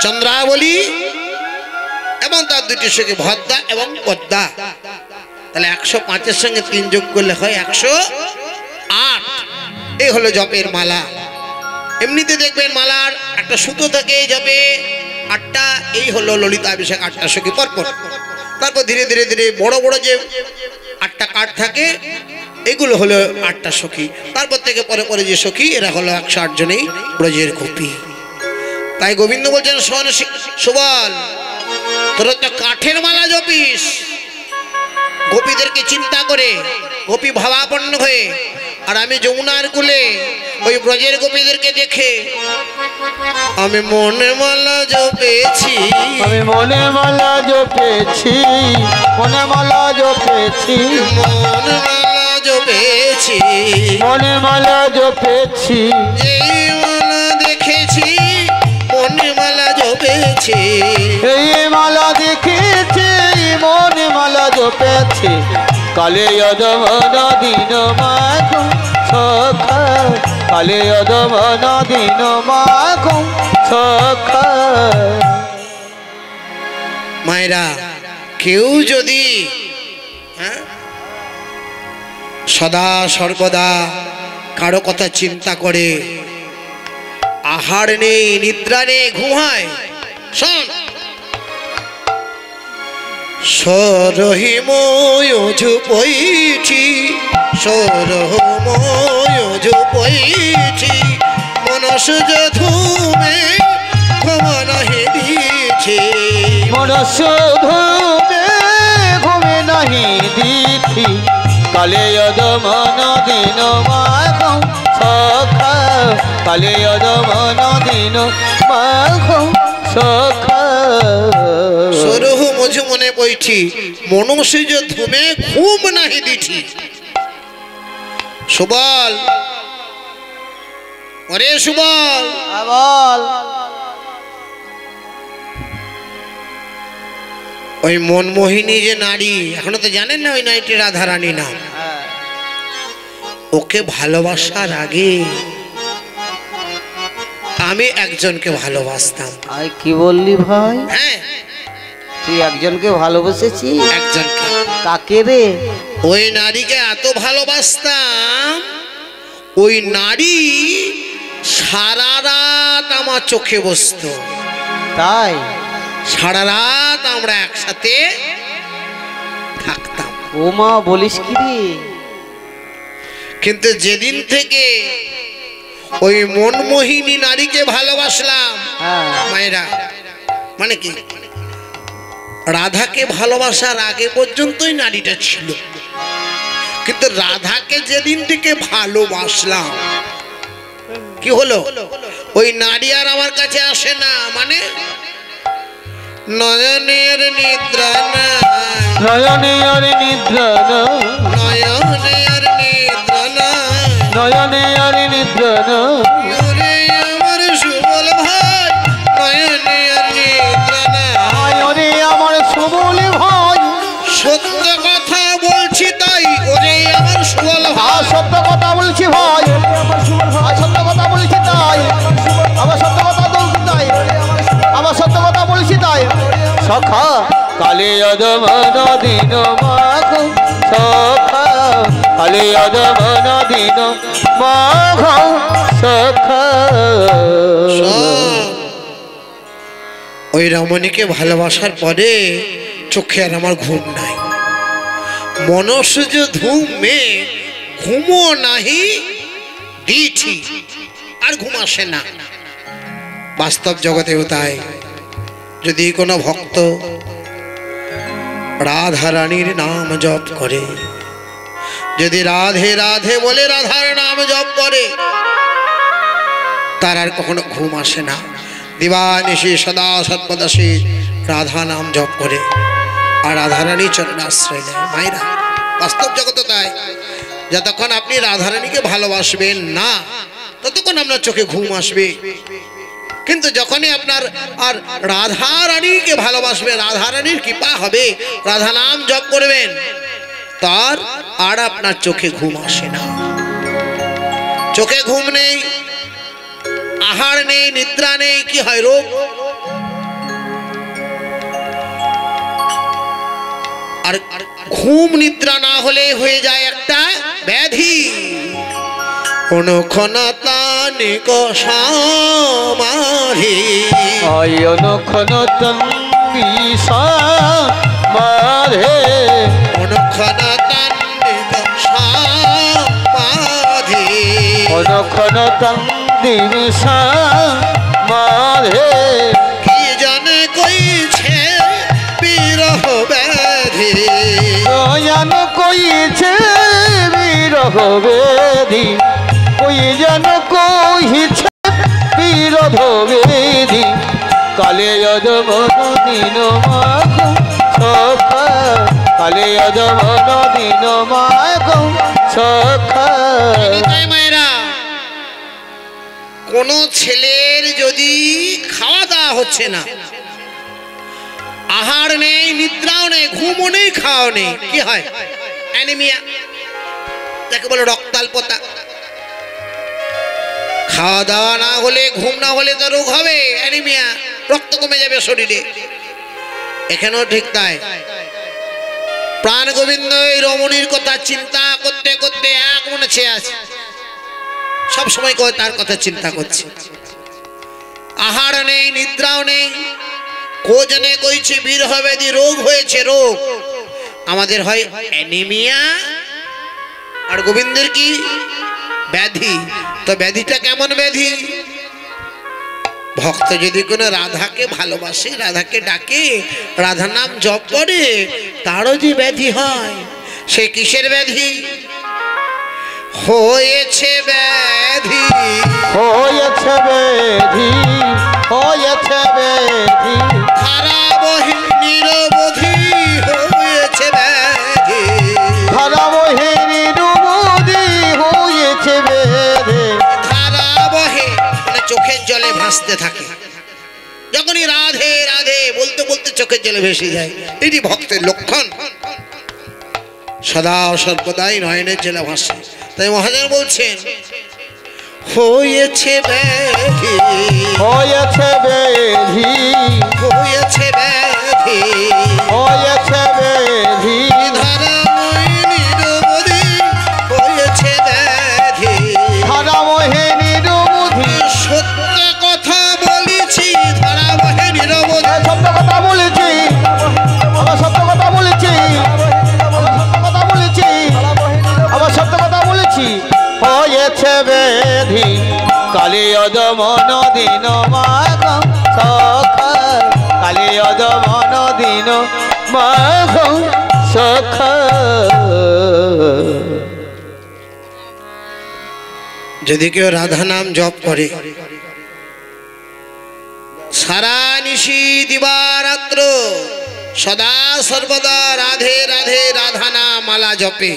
চন্দ্রাবলী এবং তার 2টি সখী ভদ্রা এবং পদ্মা। তাহলে 105-এর সঙ্গে 3 যোগ করলে হয় 108। এই হলো জপের মালা। এমনিতে দেখবেন মালার একটা সুতো থাকে জপে 8টা। এই হলো ললিতা, অভিষেক 8টা সখী পরপর। তারপর ধীরে ধীরে ধীরে বড় বড় যে 8টা কাঠ থাকে, এগুলো হলো 8টা সখী। তারপর থেকে পরে পরে যে সখী, এরা হলো 108 জনেই ব্রজের গোপী। তাই গোবিন্দ বলছেন, শোন সুবল, তোরা তো কাঠের মালা জপিস গোপীদেরকে চিন্তা করে, গোপী ভাবাপন্ন হয়ে, আর আমি যমুনার কূলে ওই ব্রজের গোপীদেরকে দেখে আমি মনে মালা জপেছি,
আমি মনে মালা জপেছি, মনে মালা জপেছি,
মনে মালা জপেছি,
মনে মালা জপেছি,
এই মালা দেখেছি, মনে মালা জপেছি,
এই মালা দেখেছি, মনে মালা জপেছি, কালে যমনা দিন মাখো, সখা কালে যমনা দিন মাখো, সখা।
মায়েরা, কেউ যদি সদা সর্বদা কারো কথা চিন্তা করে, আহার নেই, নিদ্রা নেই, ঘুমায়। শোন, সরহিময় ঝুপইছি, সরহময় ঝুপইছি, মনসুজ ধুমে ঘুমা নাহি দিছি,
মনসুধুমে ঘুমে নাহি দিছি, কালে অদমন দিন মাখো সখা, কালে অদমন দিন মাখো সখা।
সরহু মঝু মনে বইছি, মনসুজ ধুমে ঘুম নাহি দিছি। সুবল, ওরে সুবল,
বল।
ওই মনমোহিনী যে নারী, এখনো তো জানেন না ওই নারীটি রাধারানী নাম। ওকে ভালোবাসার আগে আমি একজনকে ভালোবাসতাম।
আই কি বললি ভাই?
হ্যাঁ,
তুই একজনকে ভালোবেসেছি?
একজনকে।
কাকে রে?
ওই নারীকে এত ভালোবাসতাম, ওই নারী সারা রাত আমার চোখে বসতো।
তাই?
সারা রাত আমরা একসাথে থাকতাম।
ও মা, বলিস কি রে?
কিন্তু যেদিন থেকে ওই মনমোহিনী নারীকে ভালোবাসলাম, মায়েরা, মানে কি, রাধাকে ভালোবাসার আগে পর্যন্তই নারীটা ছিল, কিন্তু রাধাকে যেদিন থেকে ভালোবাসলাম কি হলো, ওই নারী আর আমার কাছে আসে না। মানে নয়নের নিদ্রা নাই,
নয়নের নিদ্রা নাই,
নয়নের নিদ্রা নাই,
নয়নের নিদ্রা নাই,
ওরে আমার সুবল ভাই, নয়নের নিদ্রা নাই।
ওরে আমার সুবল ভাই,
সত্য কথা বলছি তাই, ওরে আমার সুবল ভাই,
সত্য কথা বলছি ভাই, সত্য কথা বলছি তাই, আমার সত্য কথা বলছি তাই, আমার সত্য কথা বলছি তাই। সখা কালে অদমন দিন মাখো সখা, কালে অদমন দিন মাখো সখা।
ওই রমণীকে ভালোবাসার পরে চোখে আর আমার ঘুম নাই, মনসুজ ধুমে ঘুমো নাহি দিছি, আর ঘুম আসে না। বাস্তব জগতেও তাই। যদি কোনো ভক্ত রাধা রানীর নাম জপ করে, যদি রাধে রাধে বলে রাধার নাম জপ করে, তার আর কখনো ঘুম আসে না। দিবানিশি সদা সৎপদাসী রাধা নাম জপ করে আর রাধারানী চরণে আশ্রয় নেয়। মায়েরা, বাস্তব জগতে তাই। যতক্ষণ আপনি রাধারানীকে ভালোবাসবেন না, ততক্ষণ আপনার চোখে ঘুম আসবে। কিন্তু যখনই আপনার আর রাধা রানীকে ভালোবাসবে, রাধা রানীর কৃপা হবে, রাধা নাম জপ করবেন, তার আর আপনার চোখে ঘুম আসে না। চোখে ঘুম নেই, আহার নেই, নিদ্রা নেই, কি হয়? রোগ। আর ঘুম নিদ্রা না হলে হয়ে যায় একটা ব্যাধি, অনুক্ষণতানিক সমাধি,
অনুক্ষণতানি সমাধি,
অনুক্ষণতানিক সমাধি,
অনুক্ষণতানি সমাধি,
কি জানে কইছে বিরহ ব্যাধি,
জান কইছে বিরহ বেদি, কই যেন কইছে বিরহ বেদি, কালে অদমন দিন মাখো সখা, কালে অদমন দিন মাখো সখা।
মায়েরা, কোন ছেলের যদি খাওয়া দাওয়া হচ্ছে না, আহার নেই, নিদ্রাও নেই, ঘুমও নেই, খাওয়া নেই, কি হয়? অ্যানিমিয়া, যাকে বলে রক্তাল্পতা। খাওয়া দাওয়া না হলে, ঘুম না হলে তো রোগ হবে, অ্যানিমিয়া, রক্ত কমে যাবে শরীরে। এখানেও ঠিক তাই। প্রাণ গোবিন্দ এই রমণীর কথা চিন্তা করতে করতে এক মনে চেয়ে আছে, সব সময় করে তার কথা চিন্তা করছে। আহার নেই, নিদ্রাও নেই, খোঁজ নেই কইছে বীর হবে দি রোগ হয়েছে রোগ। আমাদের হয় অ্যানিমিয়া আর গোবিন্দের কি ব্যাধি। তো ব্যাধিটা কেমন ব্যাধি? ভক্ত যদি কোনো রাধাকে ভালোবাসে, রাধাকে ডাকে, রাধা নাম জপ করে, তারও যে ব্যাধি হয়। সে কিসের ব্যাধি? হয়েছে ব্যাধি,
হয়েছে ব্যাধি, হয়েছে ব্যাধি,
ধারা বহে নিরবধি, হয়েছে ব্যাধি,
ধারা বহে নিরবধি, হয়েছে ব্যাধি।
ধারা বহে মানে চোখের জলে ভাসতে থাকে। যখনই রাধে রাধে বলতে বলতে চোখের জলে ভেসে যায়, এটি ভক্তের লক্ষণ। সদা সর্বদাই নয়নের জলে ভাসে। তাই মহাজন বলছেন হয়েছে ব্যাধি,
হয়েছে ব্যাধি,
হয়েছে ব্যাধি,
হয়েছে ব্যাধি,
ধারাময় নিরবধি, হয়েছে ব্যাধি,
ধারা বহে নিরবধি।
সত্য কথা বলেছি, ধারাময় নিরবধি।
সত্য কথা বলেছি, আবার সত্য কথা বলেছি, আবার সত্য কথা বলেছি, আবার সত্য কথা বলেছি। হয়েছে ব্যাধি, কালে অদমন দিন মাঘ সখা, কালে অদমন দিন মাঘ সখা।
যদি কেউ রাধা নাম জপ করে, সারা নিশি দিবারাত্র সদা সর্বদা রাধে রাধে রাধা নাম মালা জপে,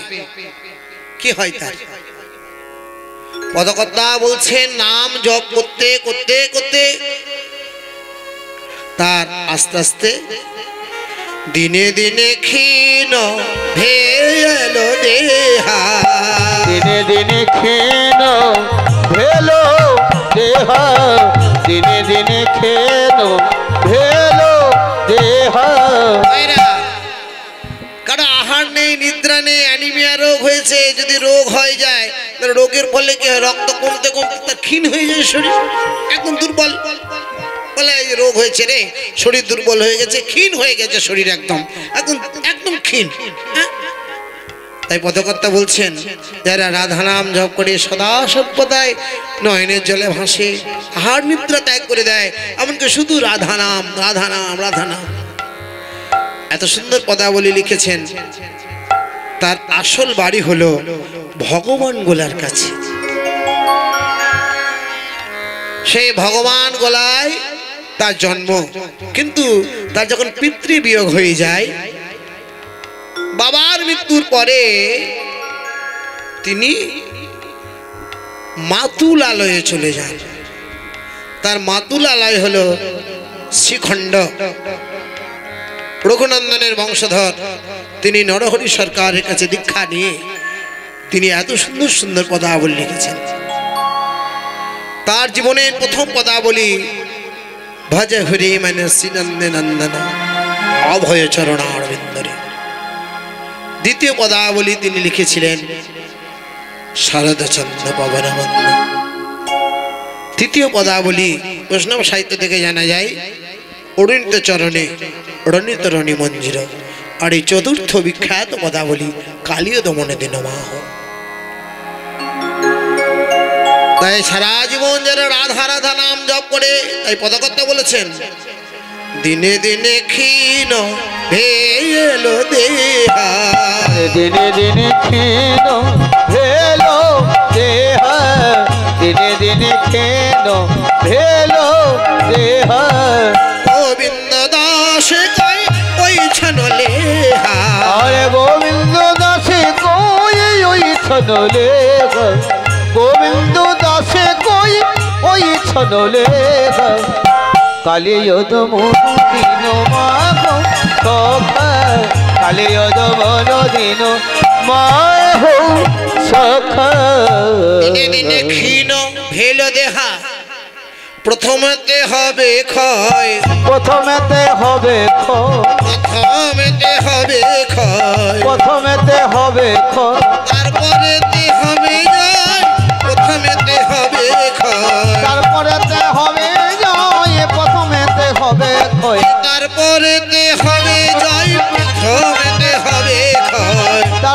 কি হয় তার? পদকর্তা বলছেন নাম জপ করতে করতে করতে তার আস্তে আস্তে দিনে দিনে ক্ষীণ ভেল দেহা,
দিনে দিনে ক্ষীণ ভেলো দেহা, দিনে দিনে ক্ষীণ ভেলো দেহা।
কারণ আহার নেই, নিদ্রা নেই, অ্যানিমিয়া রোগ হয়েছে। যদি রোগ হয়ে যায়, রোগের ফলে কি হয়? রক্ত কমতে কমতে তার ক্ষীণ হয়ে যায় শরীর, একদম দুর্বল। বলে এই রোগ হয়েছে রে, শরীর দুর্বল হয়ে গেছে, ক্ষীণ হয়ে গেছে শরীর, একদম একদম একদম ক্ষীণ। তাই পদকর্তা বলছেন যারা রাধা নাম জপ করে সদা সর্বদাই নয়নের জলে ভাসে, আহার নিদ্রা ত্যাগ করে দেয়, এমনকি শুধু রাধা নাম রাধা নাম রাধা নাম। এত সুন্দর পদাবলী লিখেছেন। তার আসল বাড়ি হলো ভগবান গোলার কাছে। সেই ভগবান গোলায় তার জন্ম, কিন্তু তার যখন পিতৃবিয়োগ হয়ে যায়, বাবার মৃত্যুর পরে তিনি মাতুলালয়ে চলে যান। তার মাতুলালয় হলো শ্রীখণ্ড। রঘুনন্দনের বংশধর তিনি নরহরি সরকারের কাছে দীক্ষা নিয়ে তিনি এত সুন্দর সুন্দর পদাবলী লিখেছেন। তার জীবনের প্রথম পদাবলী ভজ হরি মানসী নন্দে নন্দন অভয় চরণারবিন্দরে। দ্বিতীয় পদাবলী তিনি লিখেছিলেন শারদচন্দ্র পবনবন্ধ। তৃতীয় পদাবলী বৈষ্ণব সাহিত্য থেকে জানা যায় অরুণিত চরণে রণিত রণি মঞ্জির। আর এই চতুর্থ বিখ্যাত পদাবলী কালীয় দমনে দিনমাহ। তাই সারা জীবন যারা রাধা রাধা নাম জপ করে, তাই পদকর্তা বলেছেন দিনে দিনে ক্ষীণ ভেল দেহা,
দিনে দিনে ক্ষীণ ভেলো দেহা, দিনে দিনে ক্ষীণ ভেলো দেহা।
গোবিন্দ দাস কই ওই ছনলেহা,
আরে গোবিন্দ দাসে কই ওই ছনলেহা, গোবিন্দ দাসে কই ওই ছনলেহা। কালিয় দমন দিন মাঘ সখা, কালিয় দমন দিন মাঘ সখা।
দিনে দিনে ক্ষীণ ভেল দেহা, প্রথমেতে হবে ক্ষয়,
প্রথমেতে হবে
প্রথমেতে হবে ক্ষয়,
প্রথমেতে হবে
তার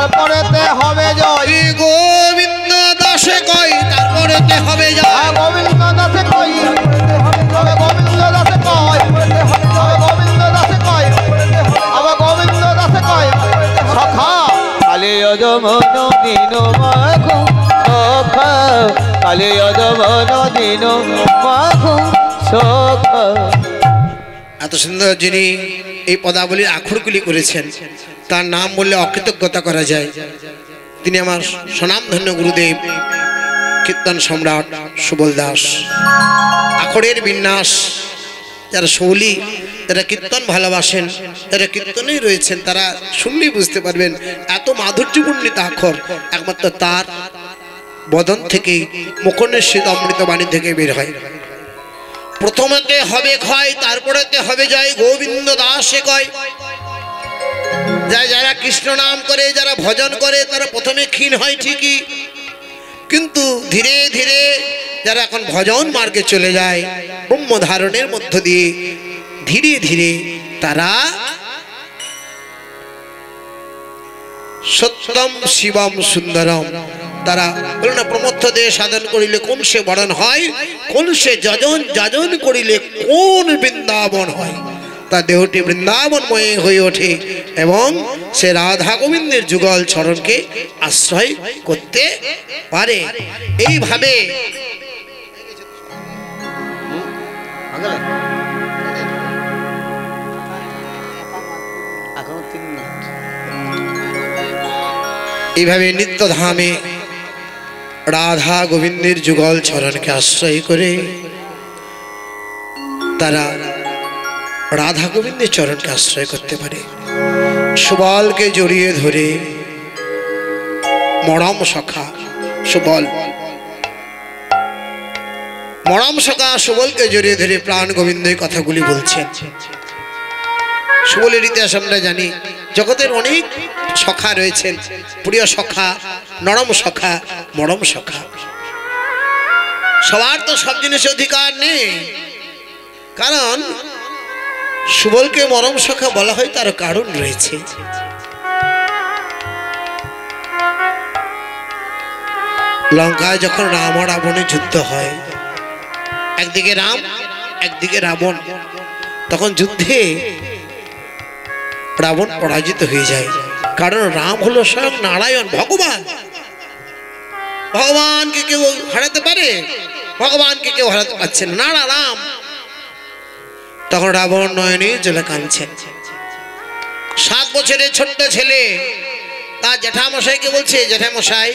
তারপরেতে হবে জয়।
গোবিন্দ দাসে কয় তারপরেতে হবে জয়।
গোবিন্দ দাসে কয় হবে, গোবিন্দ দাসে কয় হবে, গোবিন্দ দাসে কয় হবে, গোবিন্দ দাসে কয় সখা কালে যমন দিন মাঘু সখা, কালে যমন দিন মাঘু সখা।
এত সুন্দর যিনি এই পদাবলীর আখরগুলি করেছেন তার নাম বললে অকৃতজ্ঞতা করা যায়। তিনি আমার স্বনামধন্য গুরুদেব কীর্তন সম্রাট সুবল দাস। আখরের বিন্যাস যারা শৌলী, যারা কীর্তন ভালোবাসেন, যারা কীর্তনেই রয়েছেন তারা শুনলেই বুঝতে পারবেন এত মাধুর্যপূর্ণিত আখর একমাত্র তার বদন থেকে, মুখনের শীত অমৃত বাণী থেকে বের হয়। প্রথমেতে হবে ক্ষয় তারপরেতে হবে জয়। গোবিন্দ দাসে কয় যারা কৃষ্ণ নাম করে, যারা ভজন করে তারা প্রথমে ক্ষীণ হয় ঠিকই, কিন্তু ধীরে ধীরে যারা এখন ভজন মার্গে চলে যায় ব্রহ্ম ধারণের মধ্য দিয়ে ধীরে ধীরে তারা সত্যম শিবম সুন্দরম, তারা বলে না প্রমথ দেহ সাধন করিলে কোন সে বরণ হয়, কোন সে যজন যাজন করিলে কোন বৃন্দাবন হয়। তার দেহটি বৃন্দাবনময় হয়ে ওঠে এবং সে রাধা গোবিন্দের যুগল চরণকে আশ্রয় করতে পারে। এইভাবে এইভাবে নিত্যধামে রাধা গোবিন্দের যুগল চরণকে আশ্রয় করে তারা রাধা গোবিন্দের চরণকে আশ্রয় করতে পারে। সুবলকে জড়িয়ে ধরে মরম সখা সুবল, মরম সখা সুবলকে জড়িয়ে ধরে প্রাণ গোবিন্দের কথাগুলি বলছেন। সুবলের ইতিহাস আমরা জানি, জগতের অনেক সখা রয়েছেন, প্রিয় সখা, নরম সখা, মরম সখা। সবার তো সব জিনিসের অধিকার নেই, কারণ সুবলকে মরম সখা বলা হয় তার কারণ রয়েছে। লঙ্কায় যখন রাম ও রাবণের যুদ্ধ হয়, একদিকে রাম একদিকে রাবণ, তখন যুদ্ধে রাবণ পরাজিত হয়ে যায়। কারণ রাম হলো স্বয়ং নারায়ণ, ভগবান। ভগবানকে কেউ হারাতে পারে? ভগবানকে কেউ হারাতে পারছে না, নারা রাম। তখন রাবণ নয়নে জলে কাঁদছেন। 7 বছরের ছোট্ট ছেলে তার জ্যাঠামশাইকে বলছে, জ্যাঠামশাই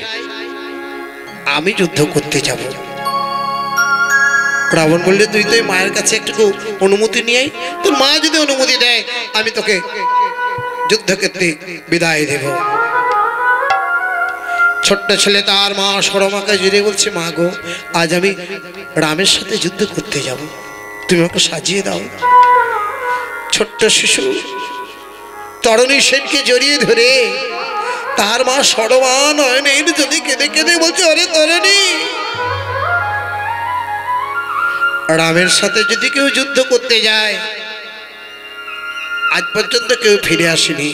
আমি যুদ্ধ করতে যাব। রাবণ বললে, তুই তো মায়ের কাছে একটু অনুমতি নিয়ে, তোর মা যদি অনুমতি দেয় আমি তোকে যুদ্ধক্ষেত্রে বিদায় দেব। ছোট্ট ছেলে তার মা সরমাকে জুড়ে বলছে, মা গো, আজ আমি রামের সাথে যুদ্ধ করতে যাব, তুমি আমাকে সাজিয়ে দাও। ছোট্ট শিশু তরণী সেনকে জড়িয়ে ধরে তার মা সরমা নয়নের যদি কেঁদে কেঁদে বলছে, আরে তরণী, রামের সাথে যদি কেউ যুদ্ধ করতে যায়, আজ পর্যন্ত কেউ ফিরে আসেনি,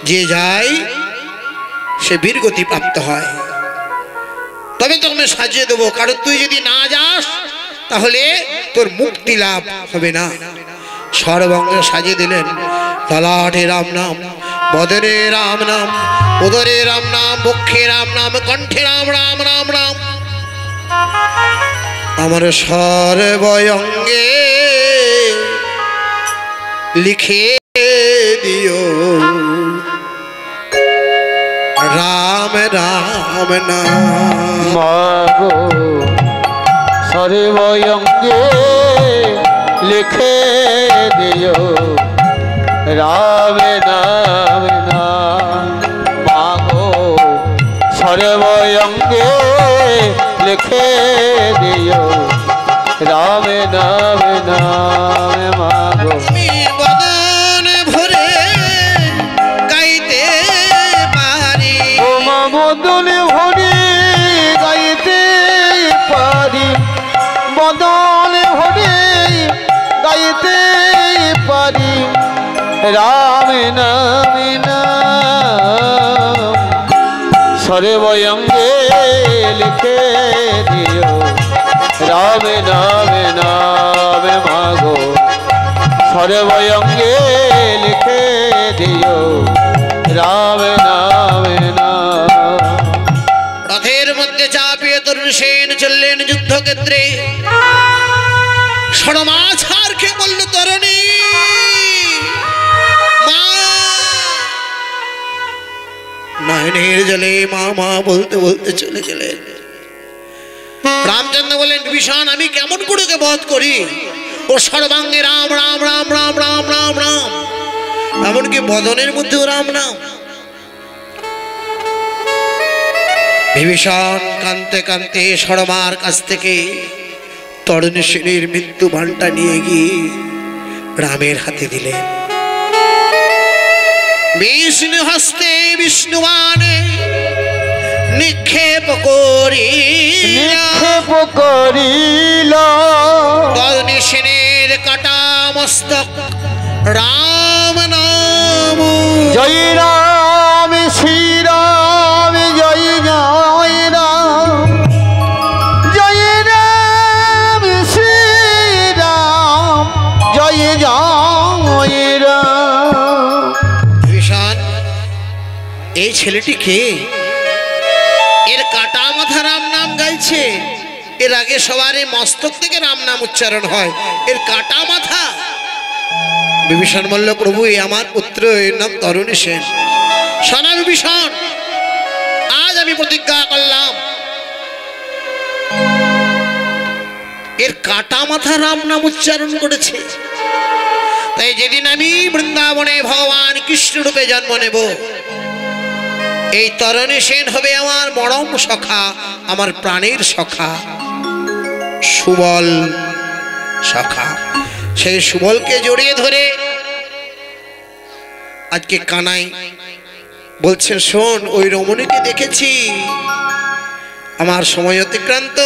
যে যায় সে বীরগতি প্রাপ্ত হয়। তবে তোকে সাজিয়ে দেবো, কারণ তুই যদি না যাস তাহলে তোর মুক্তি লাভ হবে না। সর্বাঙ্গ সাজিয়ে দিলেন, ললাটে রাম নাম, বদনে রাম নাম, উদরে রাম নাম, বক্ষে রাম নাম, কণ্ঠে রাম রাম রাম রাম। আমার সর্বঙ্গে লিখে দিও রাম রাম নাম।
মাগো সর্বঙ্গে লিখে দিও রাম নাম নাম। মাগো সর্বঙ্গে লিখে দিও রাম নাম নাম। মাগো
বদন ভরে গাইতে পারি,
বদন ভরে গাইতে পারি, বদন ভরে গাইতে পারি রাম নাম নাম। সর্বঙ্গে লিখে দিও রামে নামে নামে মাগো সর্বঙ্গে লিখে দিও রামে নামে নাম।
রথের মধ্যে চাপিয়ে তরুণ সেন চললেন যুদ্ধক্ষেত্রে। ষড়মাছারকে বলল তরুণী মা, নয়নের জলে মা মা বলতে বলতে চলে গেলেন। রামচন্দ্র বললেন বিভীষণ আমি কেমন করে ওকে বধ করি? ও সর্বাঙ্গে রাম রাম রাম রাম রাম রাম রাম, এমনকি বদনের মধ্যেও রাম নাম। বিভীষণ কাঁদতে কাঁদতে সরমার কাছ থেকে তরুণী সেনের মৃত্যু ভান্ডা নিয়ে গিয়ে রামের হাতে দিলেন। বিষ্ণু হস্তে বিষ্ণুবাণে নিক্ষেপ করিল তরুণী সেনের কাটা মস্তক রাম নাম।
জয় রাম শ্রীরাম জয় জয় রাম জয় রাম শ্রীরাম জয় জয় রাম।
বিভীষণ এই ছেলেটি কে? এর কাটা মাথা রাম নাম গাইছে। এর আগে সবার মস্তক থেকে রাম নাম উচ্চারণ হয়, এর কাটা মাথা। বিভীষণ বলল প্রভু এই আমার পুত্র, এর নাম তরুণী সেন। শোনা বিভীষণ, আজ আমি প্রতিজ্ঞা করলাম এর কাটা মাথা রাম নাম উচ্চারণ করেছে, তাই যেদিন আমি বৃন্দাবনে ভগবান কৃষ্ণ রূপে জন্ম নেব, এই তরুণী সেন হবে আমার মরম সখা, আমার প্রাণের সখা, সুবল সখা। সেই সুবলকে জড়িয়ে ধরে আজকে কানাই বলছে শোন ওই রমণীকে দেখেছি, আমার সময় অতিক্রান্ত,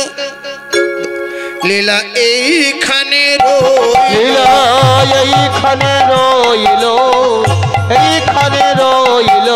লীলা এইখানে
এইখানে রইল এইখানে রইল